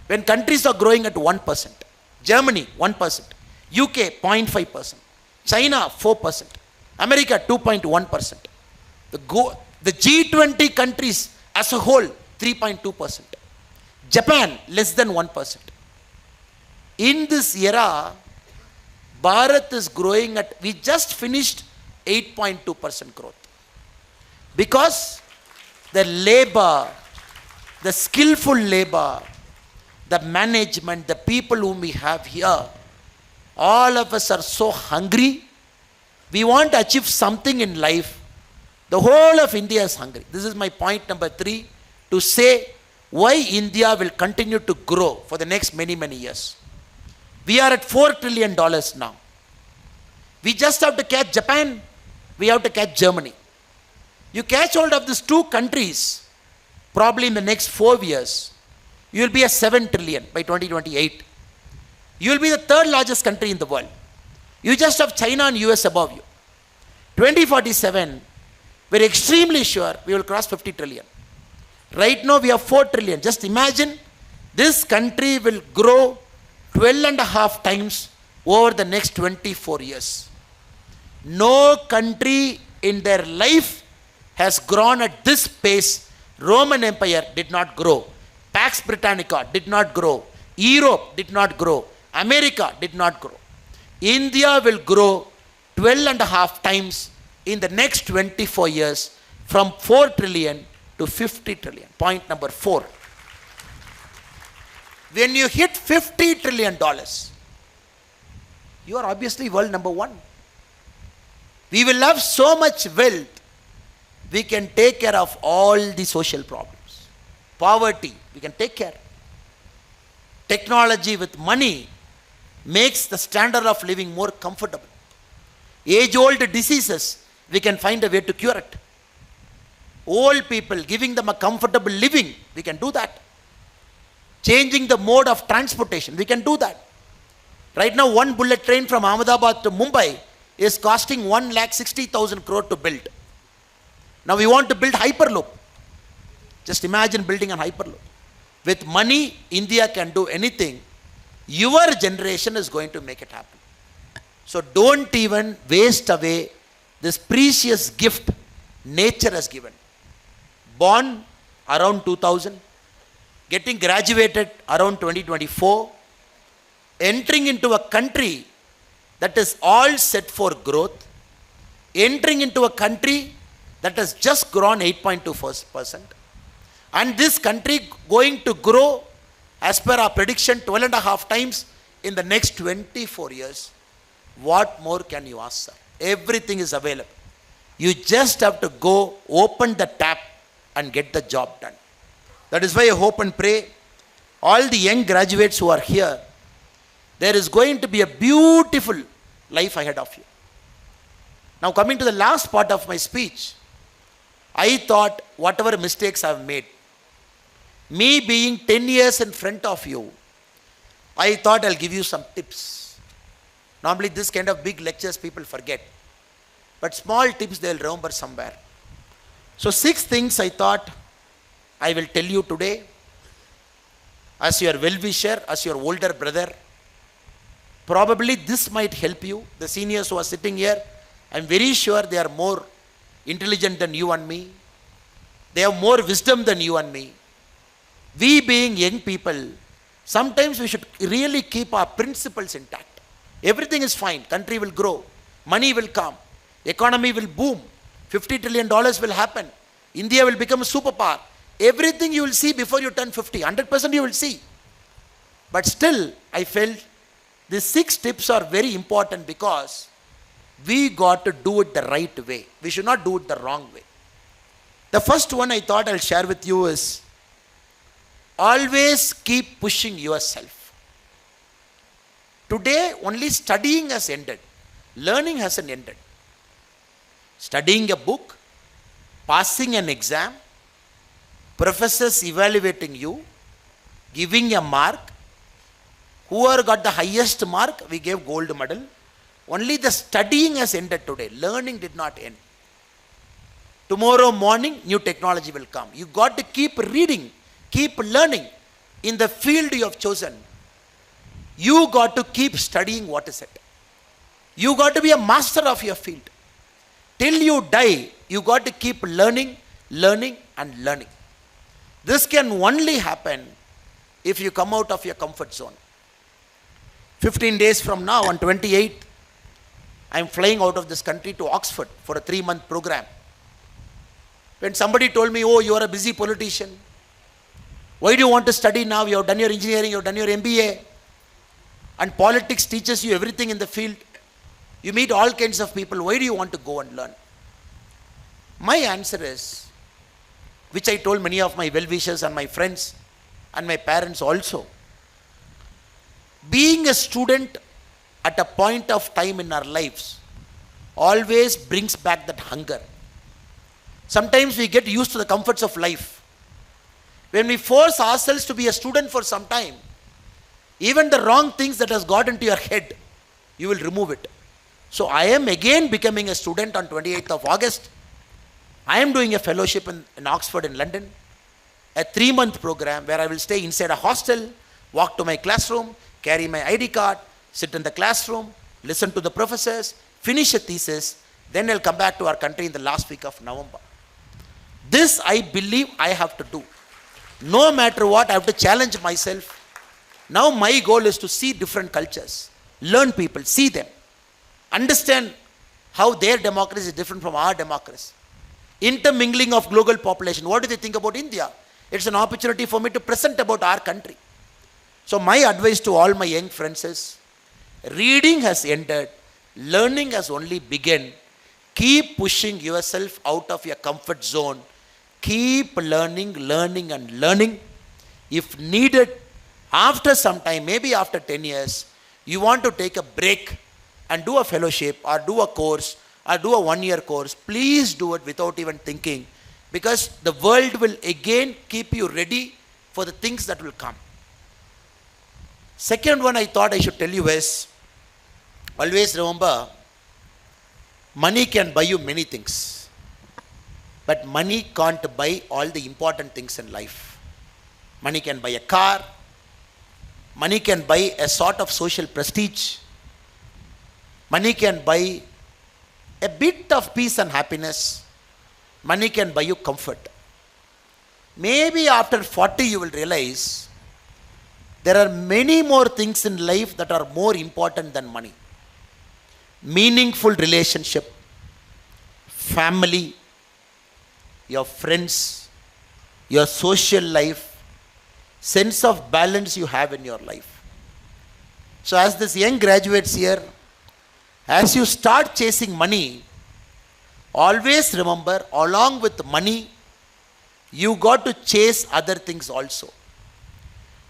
Speaker 2: when countries are growing at 1%. Germany, 1%. UK, 0.5%. China, 4%. America, 2.1%. The G20 countries as a whole, 3.2%. Japan, less than 1%. In this era, Bharat is growing at, we just finished 8.2% growth. Because the labor, the skillful labor, the management, the people whom we have here, all of us are so hungry. We want to achieve something in life. The whole of India is hungry. This is my point number 3, to say why India will continue to grow for the next many, many years. We are at $4 trillion now. We just have to catch Japan. We have to catch Germany. You catch hold of these two countries, probably in the next 4 years, you will be a 7 trillion by 2028. You will be the third largest country in the world. You just have China and US above you. 2047, we're extremely sure we will cross 50 trillion. Right now we have 4 trillion. Just imagine, this country will grow 12.5 times over the next 24 years. No country in their life has grown at this pace. Roman Empire did not grow. Pax Britannica did not grow. Europe did not grow. America did not grow. India will grow 12 and a half times in the next 24 years from 4 trillion to 50 trillion. Point number 4. When you hit $50 trillion, you are obviously world number 1. We will have so much wealth, we can take care of all the social problems. Poverty, we can take care. Technology with money makes the standard of living more comfortable. Age-old diseases, we can find a way to cure it. Old people, giving them a comfortable living, we can do that. Changing the mode of transportation, we can do that. Right now, one bullet train from Ahmedabad to Mumbai is costing 1,60,000 crore to build. Now we want to build Hyperloop. Just imagine building a Hyperloop. With money, India can do anything. Your generation is going to make it happen. So don't even waste away this precious gift nature has given. Born around 2000, getting graduated around 2024, entering into a country that is all set for growth, entering into a country that has just grown 8.2%, and this country going to grow as per our prediction 12 and a half times in the next 24 years. What more can you ask, sir? Everything is available. You just have to go open the tap and get the job done. That is why I hope and pray all the young graduates who are here, there is going to be a beautiful life ahead of you. Now coming to the last part of my speech, I thought whatever mistakes I have made, me being 10 years in front of you, I thought I'll give you some tips. Normally this kind of big lectures people forget, but small tips they'll remember somewhere. So 6 things I thought I will tell you today as your well-wisher, as your older brother. Probably this might help you. The seniors who are sitting here, I'm very sure they are more intelligent than you and me. They have more wisdom than you and me. We being young people, sometimes we should really keep our principles intact. Everything is fine. Country will grow. Money will come. Economy will boom. $50 trillion will happen. India will become a superpower. Everything you will see before you turn 50. 100% you will see. But still, I felt these 6 tips are very important because we got to do it the right way. We should not do it the wrong way. The first one I thought I'll share with you is always keep pushing yourself. Today, only studying has ended. Learning hasn't ended. Studying a book, passing an exam, professors evaluating you, giving a mark. Whoever got the highest mark, we gave gold medal. Only the studying has ended today. Learning did not end. Tomorrow morning, new technology will come. You got to keep reading, keep learning in the field you have chosen. You got to keep studying what is it. You got to be a master of your field. Till you die, you got to keep learning, learning and learning. This can only happen if you come out of your comfort zone. 15 days from now, on 28th, I am flying out of this country to Oxford for a 3-month program. When somebody told me, oh, you are a busy politician. Why do you want to study now? You have done your engineering, you have done your MBA. And politics teaches you everything in the field. You meet all kinds of people. Why do you want to go and learn? My answer is, which I told many of my well-wishers and my friends and my parents also. Being a student at a point of time in our lives always brings back that hunger. Sometimes we get used to the comforts of life. When we force ourselves to be a student for some time, even the wrong things that has got into your head, you will remove it. So I am again becoming a student on 28th of August. I am doing a fellowship in Oxford in London, a 3-month program where I will stay inside a hostel, walk to my classroom, carry my ID card, sit in the classroom, listen to the professors, finish a thesis, then I'll come back to our country in the last week of November. This I believe I have to do. No matter what, I have to challenge myself. Now my goal is to see different cultures, learn people, see them, understand how their democracy is different from our democracy. Intermingling of global population. What do they think about India? It's an opportunity for me to present about our country. So my advice to all my young friends is, reading has ended, learning has only begun. Keep pushing yourself out of your comfort zone. Keep learning, learning and learning. If needed, after some time, maybe after 10 years, you want to take a break and do a fellowship or do a course or do a 1-year course, please do it without even thinking, because the world will again keep you ready for the things that will come. Second one I thought I should tell you is, always remember, money can buy you many things, but money can't buy all the important things in life. Money can buy a car, money can buy a sort of social prestige, money can buy a bit of peace and happiness, money can buy you comfort. Maybe after 40 you will realize there are many more things in life that are more important than money. Meaningful relationship, family, your friends, your social life, sense of balance you have in your life. So as this young graduates here, as you start chasing money, always remember, along with money, you got to chase other things also.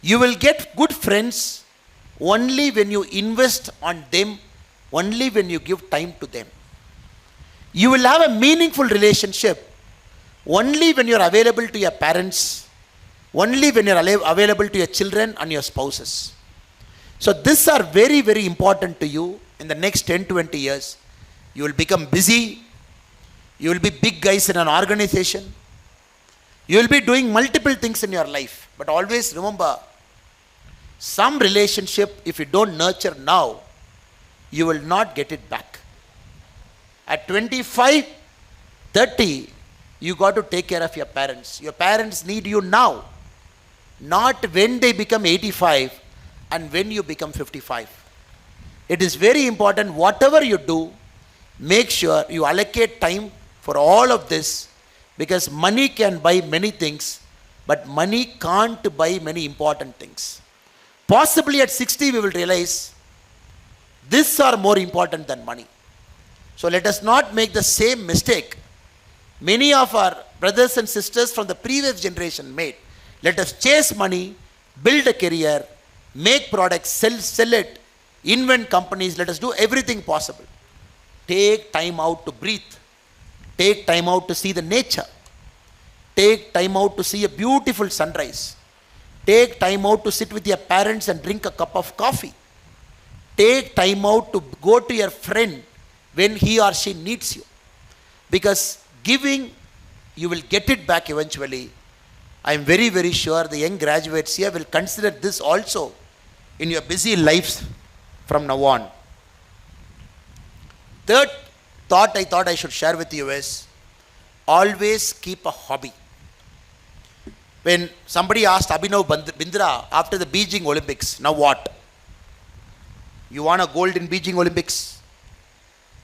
Speaker 2: You will get good friends only when you invest on them, only when you give time to them. You will have a meaningful relationship only when you are available to your parents, only when you are available to your children and your spouses. So these are very, very important to you. In the next 10-20 years, you will become busy, you will be big guys in an organization, you will be doing multiple things in your life. But always remember, some relationship, if you don't nurture now, you will not get it back. At 25, 30, you got to take care of your parents. Your parents need you now, not when they become 85 and when you become 55. It is very important, whatever you do, make sure you allocate time for all of this, because money can buy many things, but money can't buy many important things. Possibly at 60 we will realize these are more important than money. So let us not make the same mistake many of our brothers and sisters from the previous generation made. Let us chase money, build a career, make products, sell it, invent companies, let us do everything possible. Take time out to breathe. Take time out to see the nature. Take time out to see a beautiful sunrise. Take time out to sit with your parents and drink a cup of coffee. Take time out to go to your friend when he or she needs you. Because giving, you will get it back eventually. I am very, very sure the young graduates here will consider this also in your busy lives from now on. Third thought I thought I should share with you is, always keep a hobby. When somebody asked Abhinav Bindra after the Beijing Olympics, now what? You won a gold in Beijing Olympics.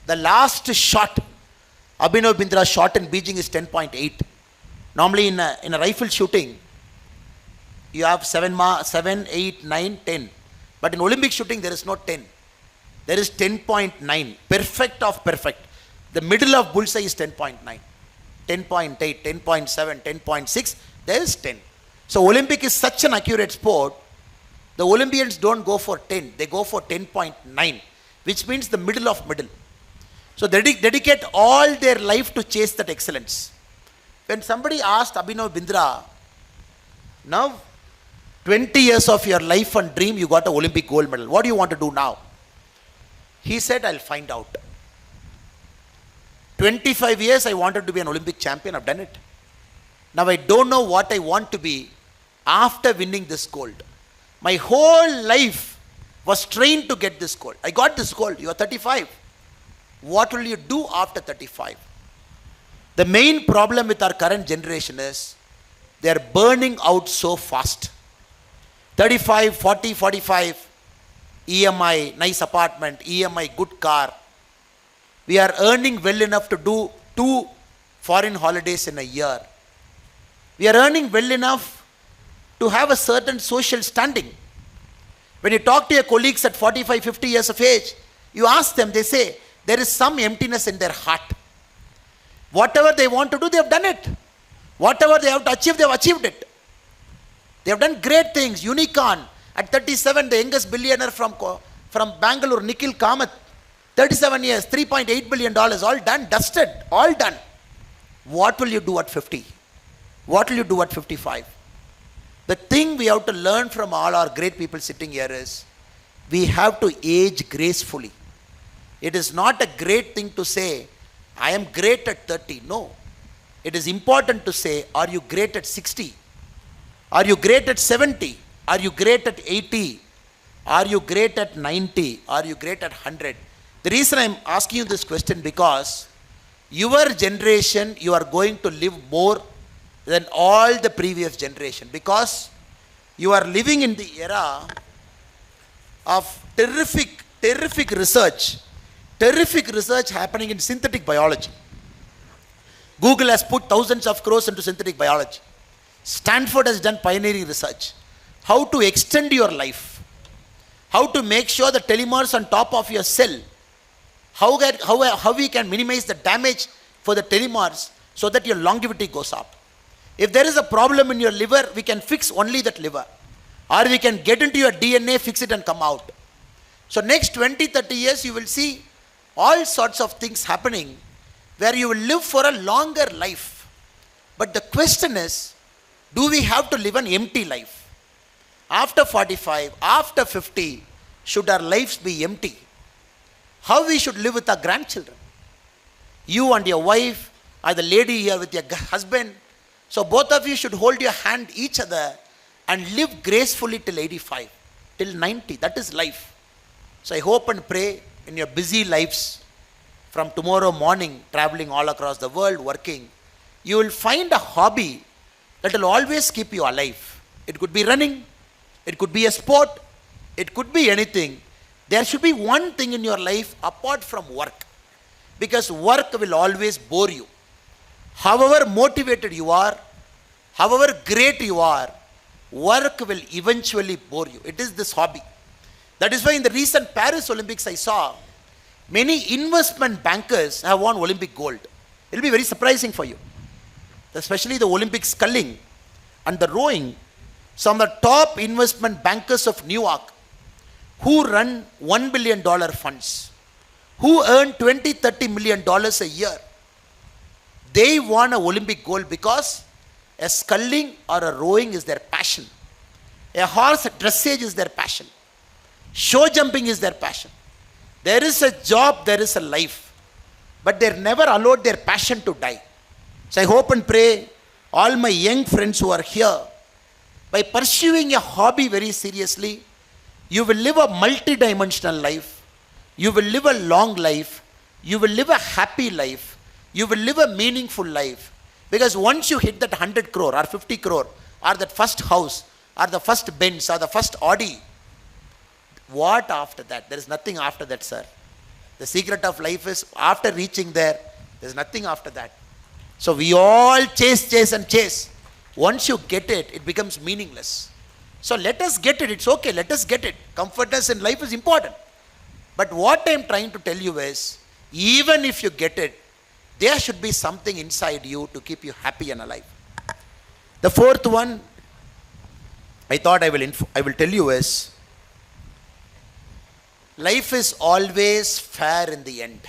Speaker 2: The last shot Abhinav Bindra shot in Beijing is 10.8. Normally in a rifle shooting, you have 7, 8, 9, 10. But in Olympic shooting, there is no 10. There is 10.9. Perfect of perfect. The middle of bullseye is 10.9. 10.8, 10.7, 10.6. There is 10. So Olympic is such an accurate sport. The Olympians don't go for 10. They go for 10.9, which means the middle of middle. So they dedicate all their life to chase that excellence. When somebody asked Abhinav Bindra, now 20 years of your life and dream, you got an Olympic gold medal. What do you want to do now? He said, I'll find out. 25 years I wanted to be an Olympic champion. I've done it. Now I don't know what I want to be after winning this gold. My whole life was trained to get this goal. I got this goal. You are 35. What will you do after 35? The main problem with our current generation is they are burning out so fast. 35, 40, 45, EMI, nice apartment, EMI, good car. We are earning well enough to do 2 foreign holidays in a year. We are earning well enough to have a certain social standing. When you talk to your colleagues at 45, 50 years of age, you ask them, they say, there is some emptiness in their heart. Whatever they want to do, they have done it. Whatever they have to achieve, they have achieved it. They have done great things. Unicorn, at 37, the youngest billionaire from Bangalore, Nikhil Kamath, 37 years, $3.8 billion, all done, dusted, all done. What will you do at 50? What will you do at 55? The thing we have to learn from all our great people sitting here is, we have to age gracefully. It is not a great thing to say, I am great at 30. No. It is important to say, are you great at 60? Are you great at 70? Are you great at 80? Are you great at 90? Are you great at 100? The reason I am asking you this question, because your generation, you are going to live more than all the previous generation, because you are living in the era of terrific research happening in synthetic biology. Google has put thousands of crores into synthetic biology. Stanford has done pioneering research. How to extend your life. How to make sure the telomeres on top of your cell, how we can minimize the damage for the telomeres so that your longevity goes up. If there is a problem in your liver, we can fix only that liver. Or we can get into your DNA, fix it and come out. So next 20, 30 years, you will see all sorts of things happening where you will live for a longer life. But the question is, do we have to live an empty life? After 45, after 50, should our lives be empty? How we should live with our grandchildren? You and your wife, or the lady here with your husband. So both of you should hold your hand each other and live gracefully till 85, till 90. That is life. So I hope and pray in your busy lives, from tomorrow morning, traveling all across the world, working, you will find a hobby that will always keep you alive. It could be running, it could be a sport, it could be anything. There should be one thing in your life apart from work, because work will always bore you. However motivated you are, however great you are, work will eventually bore you. It is this hobby. That is why in the recent Paris Olympics I saw, many investment bankers have won Olympic gold. It will be very surprising for you. Especially the Olympic sculling and the rowing. Some of the top investment bankers of New York, who run $1 billion funds, who earn $20-30 million a year, they won an Olympic gold because a sculling or a rowing is their passion. A horse dressage is their passion. Show jumping is their passion. There is a job, there is a life. But they never allowed their passion to die. So I hope and pray all my young friends who are here, by pursuing a hobby very seriously, you will live a multi-dimensional life. You will live a long life. You will live a happy life. You will live a meaningful life. Because once you hit that 100 crore or 50 crore or that first house or the first Benz or the first Audi, what after that? There is nothing after that, sir. The secret of life is after reaching there, there is nothing after that. So we all chase and chase. Once you get it, it becomes meaningless. So let us get it. It's okay. Let us get it. Comfortness in life is important. But what I am trying to tell you is, even if you get it, there should be something inside you to keep you happy and alive. The fourth one, I thought I will tell you is, life is always fair in the end.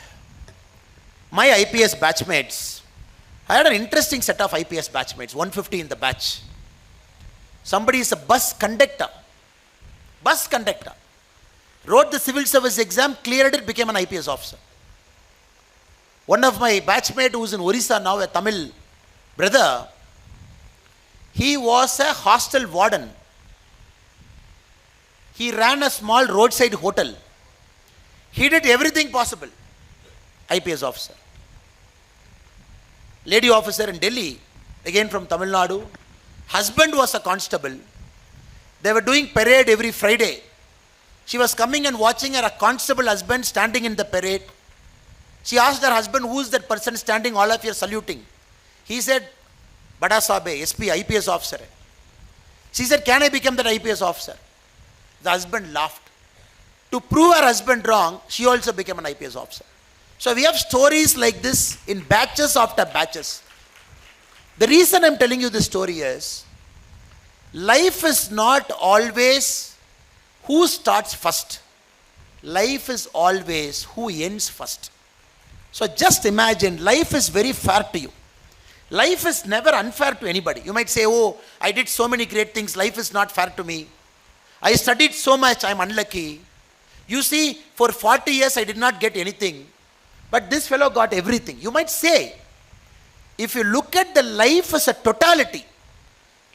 Speaker 2: My IPS batchmates, I had an interesting set of IPS batchmates, 150 in the batch. Somebody is a bus conductor, wrote the civil service exam, cleared it, became an IPS officer. One of my batchmate who is in Orissa now, a Tamil brother, he was a hostel warden. He ran a small roadside hotel. He did everything possible. IPS officer. Lady officer in Delhi, again from Tamil Nadu. Husband was a constable. They were doing parade every Friday. She was coming and watching her constable husband standing in the parade. She asked her husband, who is that person standing, all of you are saluting? He said, Bada Sabe, SP, IPS officer. She said, can I become that IPS officer? The husband laughed. To prove her husband wrong, she also became an IPS officer. So we have stories like this in batches after batches. The reason I'm telling you this story is, life is not always who starts first. Life is always who ends first. So just imagine, life is very fair to you. Life is never unfair to anybody. You might say, oh, I did so many great things, life is not fair to me. I studied so much, I'm unlucky. You see, for 40 years I did not get anything, but this fellow got everything. You might say, if you look at the life as a totality,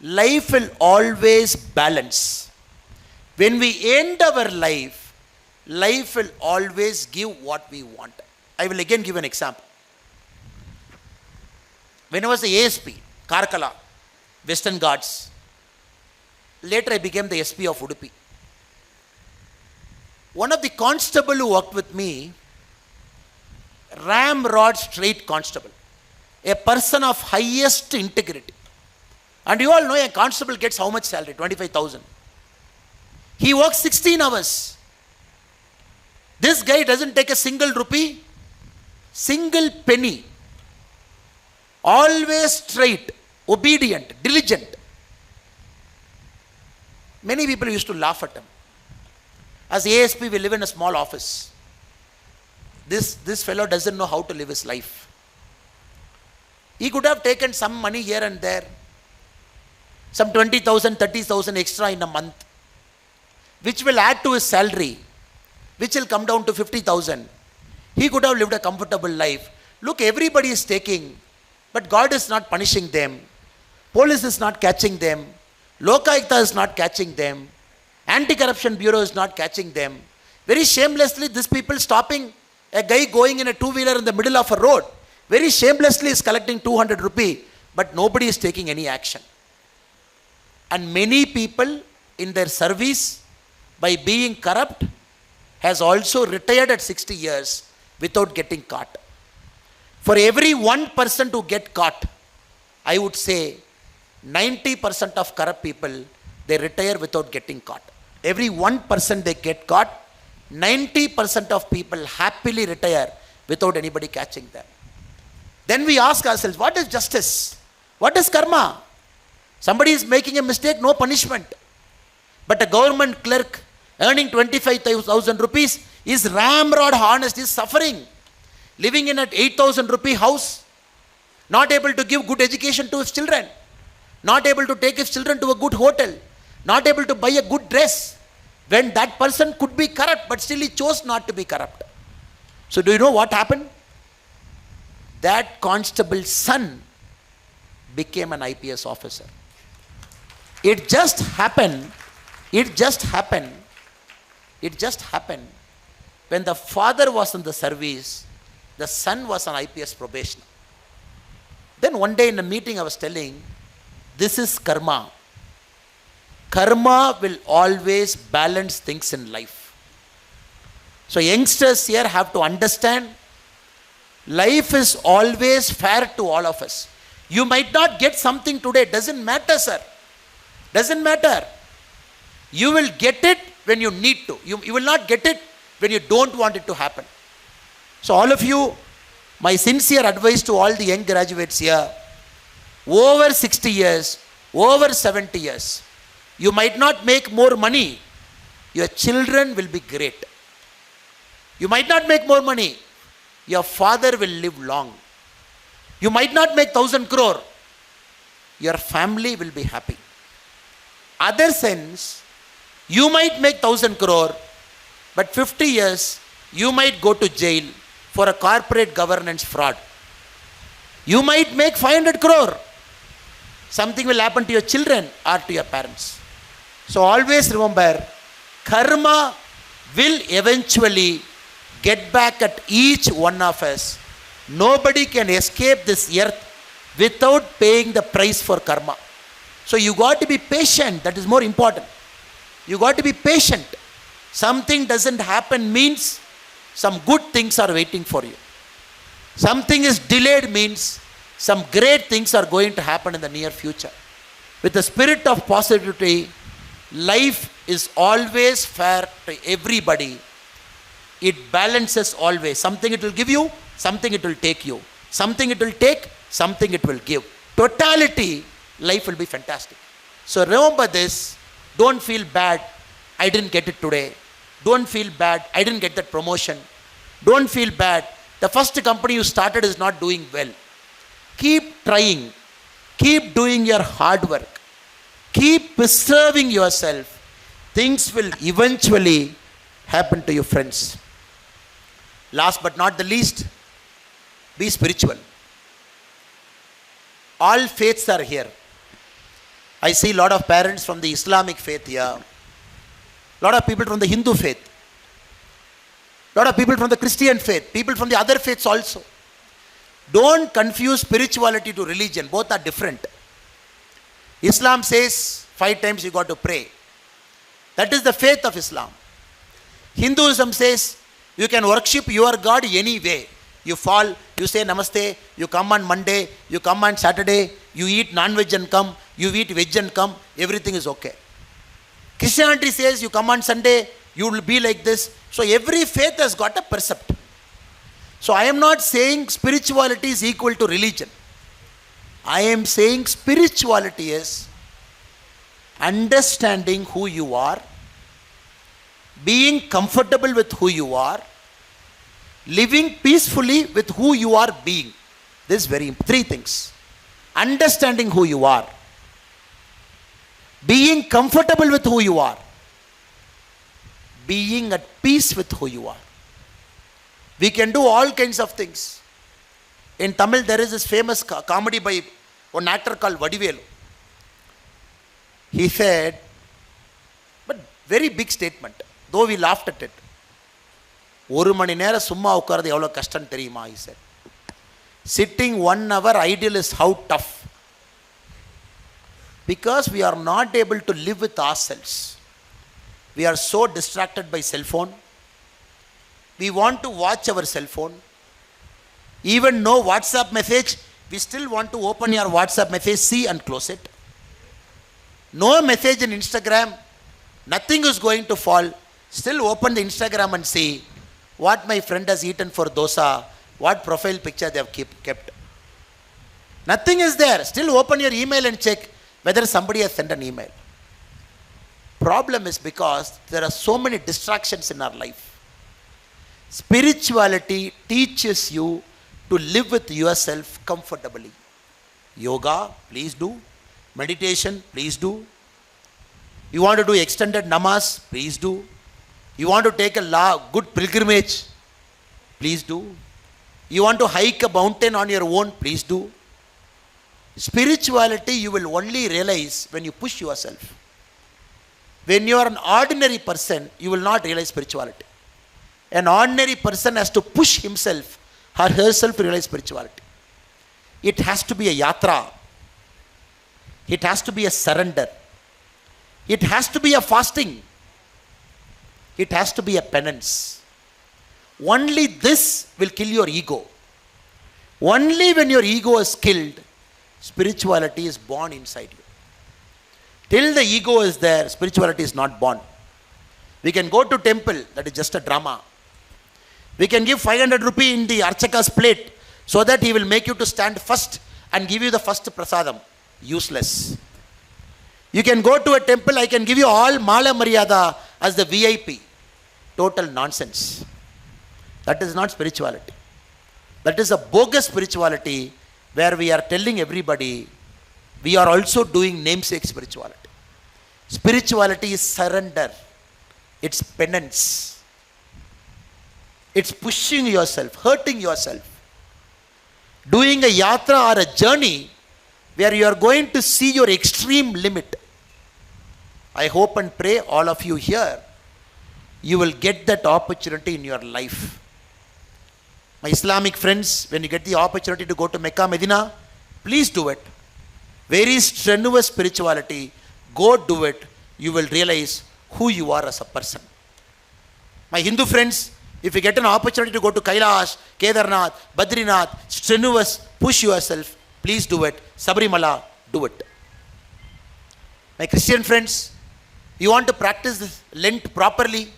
Speaker 2: life will always balance. When we end our life, life will always give what we want. I will again give an example. When I was the ASP, Karkala, Western Ghats, later I became the SP of Udupi. One of the constable who worked with me, ramrod straight constable, a person of highest integrity. And you all know a constable gets how much salary? 25,000. He works 16 hours. This guy doesn't take a single rupee, single penny. Always straight, obedient, diligent. Many people used to laugh at him. As ASP, we live in a small office. This fellow doesn't know how to live his life. He could have taken some money here and there, some 20,000, 30,000 extra in a month, which will add to his salary, which will come down to 50,000. He could have lived a comfortable life. Look, everybody is taking, but God is not punishing them. Police is not catching them. Lokayukta is not catching them. Anti-Corruption Bureau is not catching them. Very shamelessly, these people stopping a guy going in a two-wheeler in the middle of a road. Very shamelessly is collecting 200 rupee, but nobody is taking any action. And many people in their service, by being corrupt, has also retired at 60 years without getting caught. For every 1% who get caught, I would say 90% of corrupt people, they retire without getting caught. Every 1% they get caught, 90% of people happily retire without anybody catching them. Then we ask ourselves, what is justice? What is karma? Somebody is making a mistake, no punishment. But a government clerk earning 25,000 rupees is ramrod honest, is suffering. Living in an 8,000 rupee house, not able to give good education to his children, not able to take his children to a good hotel, not able to buy a good dress, when that person could be corrupt, but still he chose not to be corrupt. So do you know what happened? That constable's son became an IPS officer. It just happened when the father was in the service, the son was an IPS probationer. Then one day in a meeting I was telling, this is karma. Karma will always balance things in life. So youngsters here have to understand, life is always fair to all of us. You might not get something today, doesn't matter, sir. Doesn't matter. You will get it when you need to. You will not get it when you don't want it to happen. So all of you, my sincere advice to all the young graduates here, over 60 years, over 70 years, you might not make more money. Your children will be great. You might not make more money. Your father will live long. You might not make 1,000 crore. Your family will be happy. Other sense, you might make 1,000 crore, but 50 years, you might go to jail for a corporate governance fraud. You might make 500 crore. Something will happen to your children or to your parents. So always remember, Karma will eventually get back at each one of us. Nobody can escape this earth without paying the price for karma. So you got to be patient. That is more important. You got to be patient. Something doesn't happen means some good things are waiting for you. Something is delayed means some great things are going to happen in the near future. With the spirit of positivity, life is always fair to everybody. It balances always. Something it will give you, something it will take you. Something it will take, something it will give. Totality, life will be fantastic. So remember this. Don't feel bad, I didn't get it today. Don't feel bad, I didn't get that promotion. Don't feel bad, the first company you started is not doing well. Keep trying. Keep doing your hard work. Keep preserving yourself. Things will eventually happen to you, friends. Last but not the least, be spiritual. All faiths are here. I see a lot of parents from the Islamic faith here. A lot of people from the Hindu faith. A lot of people from the Christian faith. People from the other faiths also. Don't confuse spirituality to religion. Both are different. Islam says 5 times you got to pray. That is the faith of Islam. Hinduism says you can worship your God any way. You fall, you say namaste, you come on Monday, you come on Saturday, you eat non-veg and come, you eat veg and come, everything is okay. Christianity says you come on Sunday, you will be like this. So every faith has got a precept. So I am not saying spirituality is equal to religion. I am saying spirituality is understanding who you are, being comfortable with who you are, living peacefully with who you are being. This is very important. 3 things. Understanding who you are, being comfortable with who you are, being at peace with who you are. We can do all kinds of things. In Tamil, there is this famous comedy by one actor called Vadivelu. He said, but very big statement, though we laughed at it. ஒரு மணி நேரம் சும்மா உட்கார்றது எவ்வளோ கஷ்டம் தெரியுமா? He said. Sitting 1 hour ideal is how tough. Because we are not able to live with ourselves. We are so distracted by cell phone. We want to watch our cell phone. Even no WhatsApp message, we still want to open your WhatsApp message, see and close it. No message in Instagram, nothing is going to fall. Still open the Instagram and see what my friend has eaten for dosa, what profile picture they have kept. Nothing is there. Still open your email and check whether somebody has sent an email. Problem is because there are so many distractions in our life. Spirituality teaches you to live with yourself comfortably. Yoga, please do. Meditation, please do. You want to do extended namaz, please do. You want to take a good pilgrimage, please do. You want to hike a mountain on your own, please do. Spirituality you will only realize when you push yourself. When you are an ordinary person, you will not realize spirituality. An ordinary person has to push himself or herself to realize spirituality. It has to be a yatra. It has to be a surrender. It has to be a fasting. It has to be a penance. Only this will kill your ego. Only when your ego is killed, spirituality is born inside you. Till the ego is there, spirituality is not born. We can go to temple, that is just a drama. We can give 500 rupee in the Archaka's plate so that he will make you to stand first and give you the first prasadam. Useless. You can go to a temple, I can give you all Mala Maryada as the VIP. Total nonsense. That is not spirituality. That is a bogus spirituality where we are telling everybody we are also doing namesake spirituality. Spirituality is surrender. It's penance. It's pushing yourself, hurting yourself. Doing a yatra or a journey where you are going to see your extreme limit. I hope and pray all of you here you will get that opportunity in your life. My Islamic friends, when you get the opportunity to go to Mecca, Medina, please do it. Very strenuous spirituality. Go do it. You will realize who you are as a person. My Hindu friends, if you get an opportunity to go to Kailash, Kedarnath, Badrinath, strenuous, push yourself, please do it. Sabrimala, do it. My Christian friends, you want to practice this Lent properly,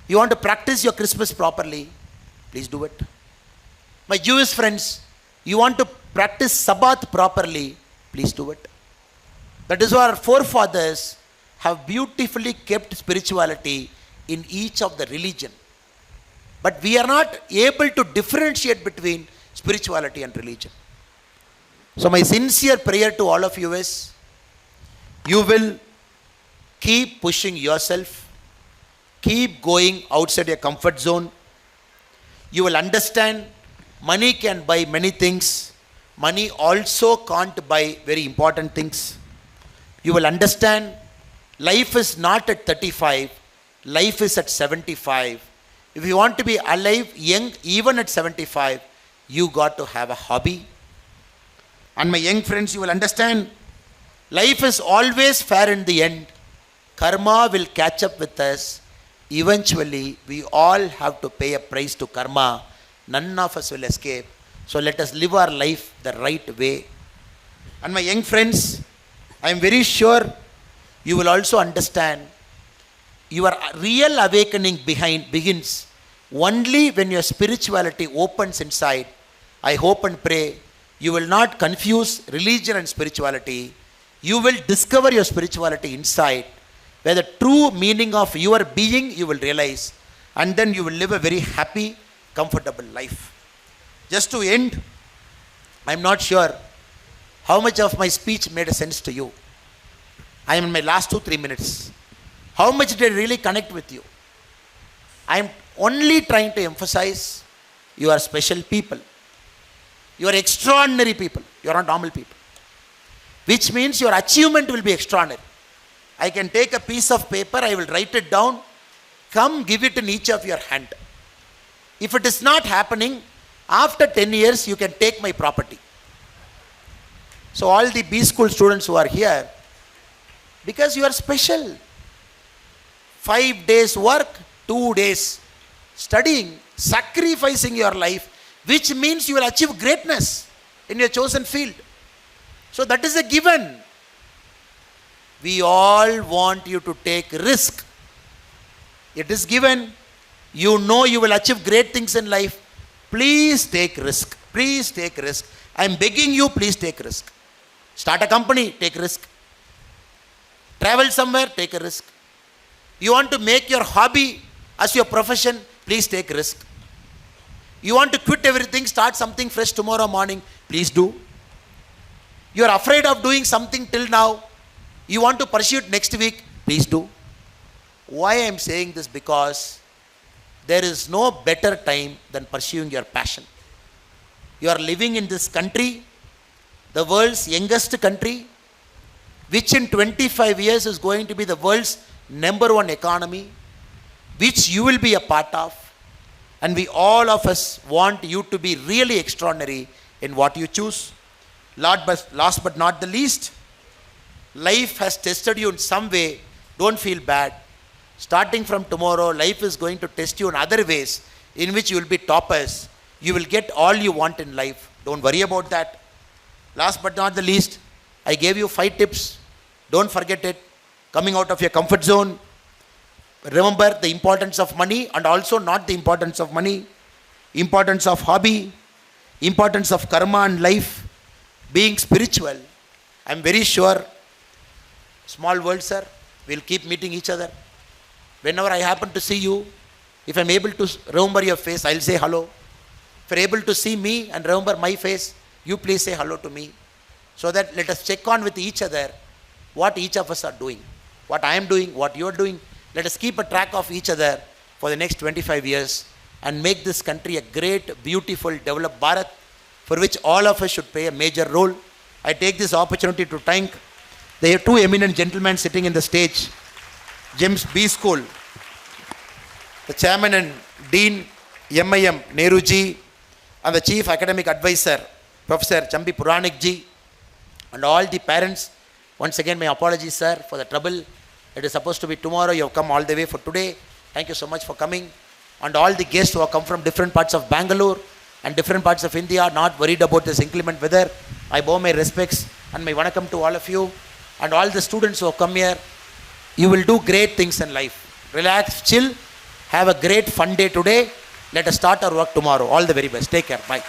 Speaker 2: you want to practice your Christmas properly, please do it. My Jewish friends, you want to practice Sabbath properly, please do it. That is why our forefathers have beautifully kept spirituality in each of the religion. But we are not able to differentiate between spirituality and religion. So my sincere prayer to all of you is, you will keep pushing yourself, keep going outside your comfort zone. You will understand money can buy many things. Money also can't buy very important things. You will understand life is not at 35, life is at 75. If you want to be alive, young, even at 75, you got to have a hobby. And my young friends, you will understand life is always fair in the end. Karma will catch up with us. Eventually, we all have to pay a price to karma. None of us will escape. So let us live our life the right way. And my young friends, I am very sure you will also understand your real awakening begins only when your spirituality opens inside. I hope and pray you will not confuse religion and spirituality. You will discover your spirituality inside, where the true meaning of your being you will realize, and then you will live a very happy, comfortable life. Just to end, I am not sure how much of my speech made a sense to you. I am in my last 2-3 minutes. How much did I really connect with you? I am only trying to emphasize you are special people. You are extraordinary people. You are not normal people. Which means your achievement will be extraordinary. I can take a piece of paper, I will write it down, come give it in each of your hand. If it is not happening, after 10 years you can take my property. So all the B school students who are here, because you are special. 5 days work, 2 days studying, sacrificing your life, which means you will achieve greatness in your chosen field. So that is a given. We all want you to take risk. It is given. You know you will achieve great things in life. Please take risk. Please take risk. I am begging you, please take risk. Start a company, take risk. Travel somewhere, take a risk. You want to make your hobby as your profession, please take risk. You want to quit everything, start something fresh tomorrow morning, please do. You are afraid of doing something till now, you want to pursue it next week, please do. Why I am saying this? Because there is no better time than pursuing your passion. You are living in this country, the world's youngest country, which in 25 years is going to be the world's #1 economy, which you will be a part of. And we all of us want you to be really extraordinary in what you choose. Last but not the least, life has tested you in some way. Don't feel bad. Starting from tomorrow, life is going to test you in other ways in which you will be toppers. You will get all you want in life. Don't worry about that. Last but not the least, I gave you 5 tips. Don't forget it. Coming out of your comfort zone. Remember the importance of money and also not the importance of money. Importance of hobby. Importance of karma and life. Being spiritual. I am very sure, small world sir, we will keep meeting each other. Whenever I happen to see you, if I am able to remember your face, I will say hello. If you are able to see me and remember my face, you please say hello to me. So that let us check on with each other what each of us are doing. What I am doing, what you are doing. Let us keep a track of each other for the next 25 years and make this country a great, beautiful, developed Bharat, for which all of us should play a major role. I take this opportunity to thank the 2 eminent gentlemen sitting in the stage, James B. School, the chairman and dean MIM Nehru ji, and the chief academic advisor Professor Chambi Puranik ji, and all the parents. Once again, my apologies, sir, for the trouble. It is supposed to be tomorrow. You have come all the way for today. Thank you so much for coming. And all the guests who have come from different parts of Bangalore and different parts of India, not worried about this inclement weather. I bow my respects and my vanakkam to all of you. And all the students who have come here, you will do great things in life. Relax, chill, have a great fun day today. Let us start our work tomorrow. All the very best. Take care. Bye.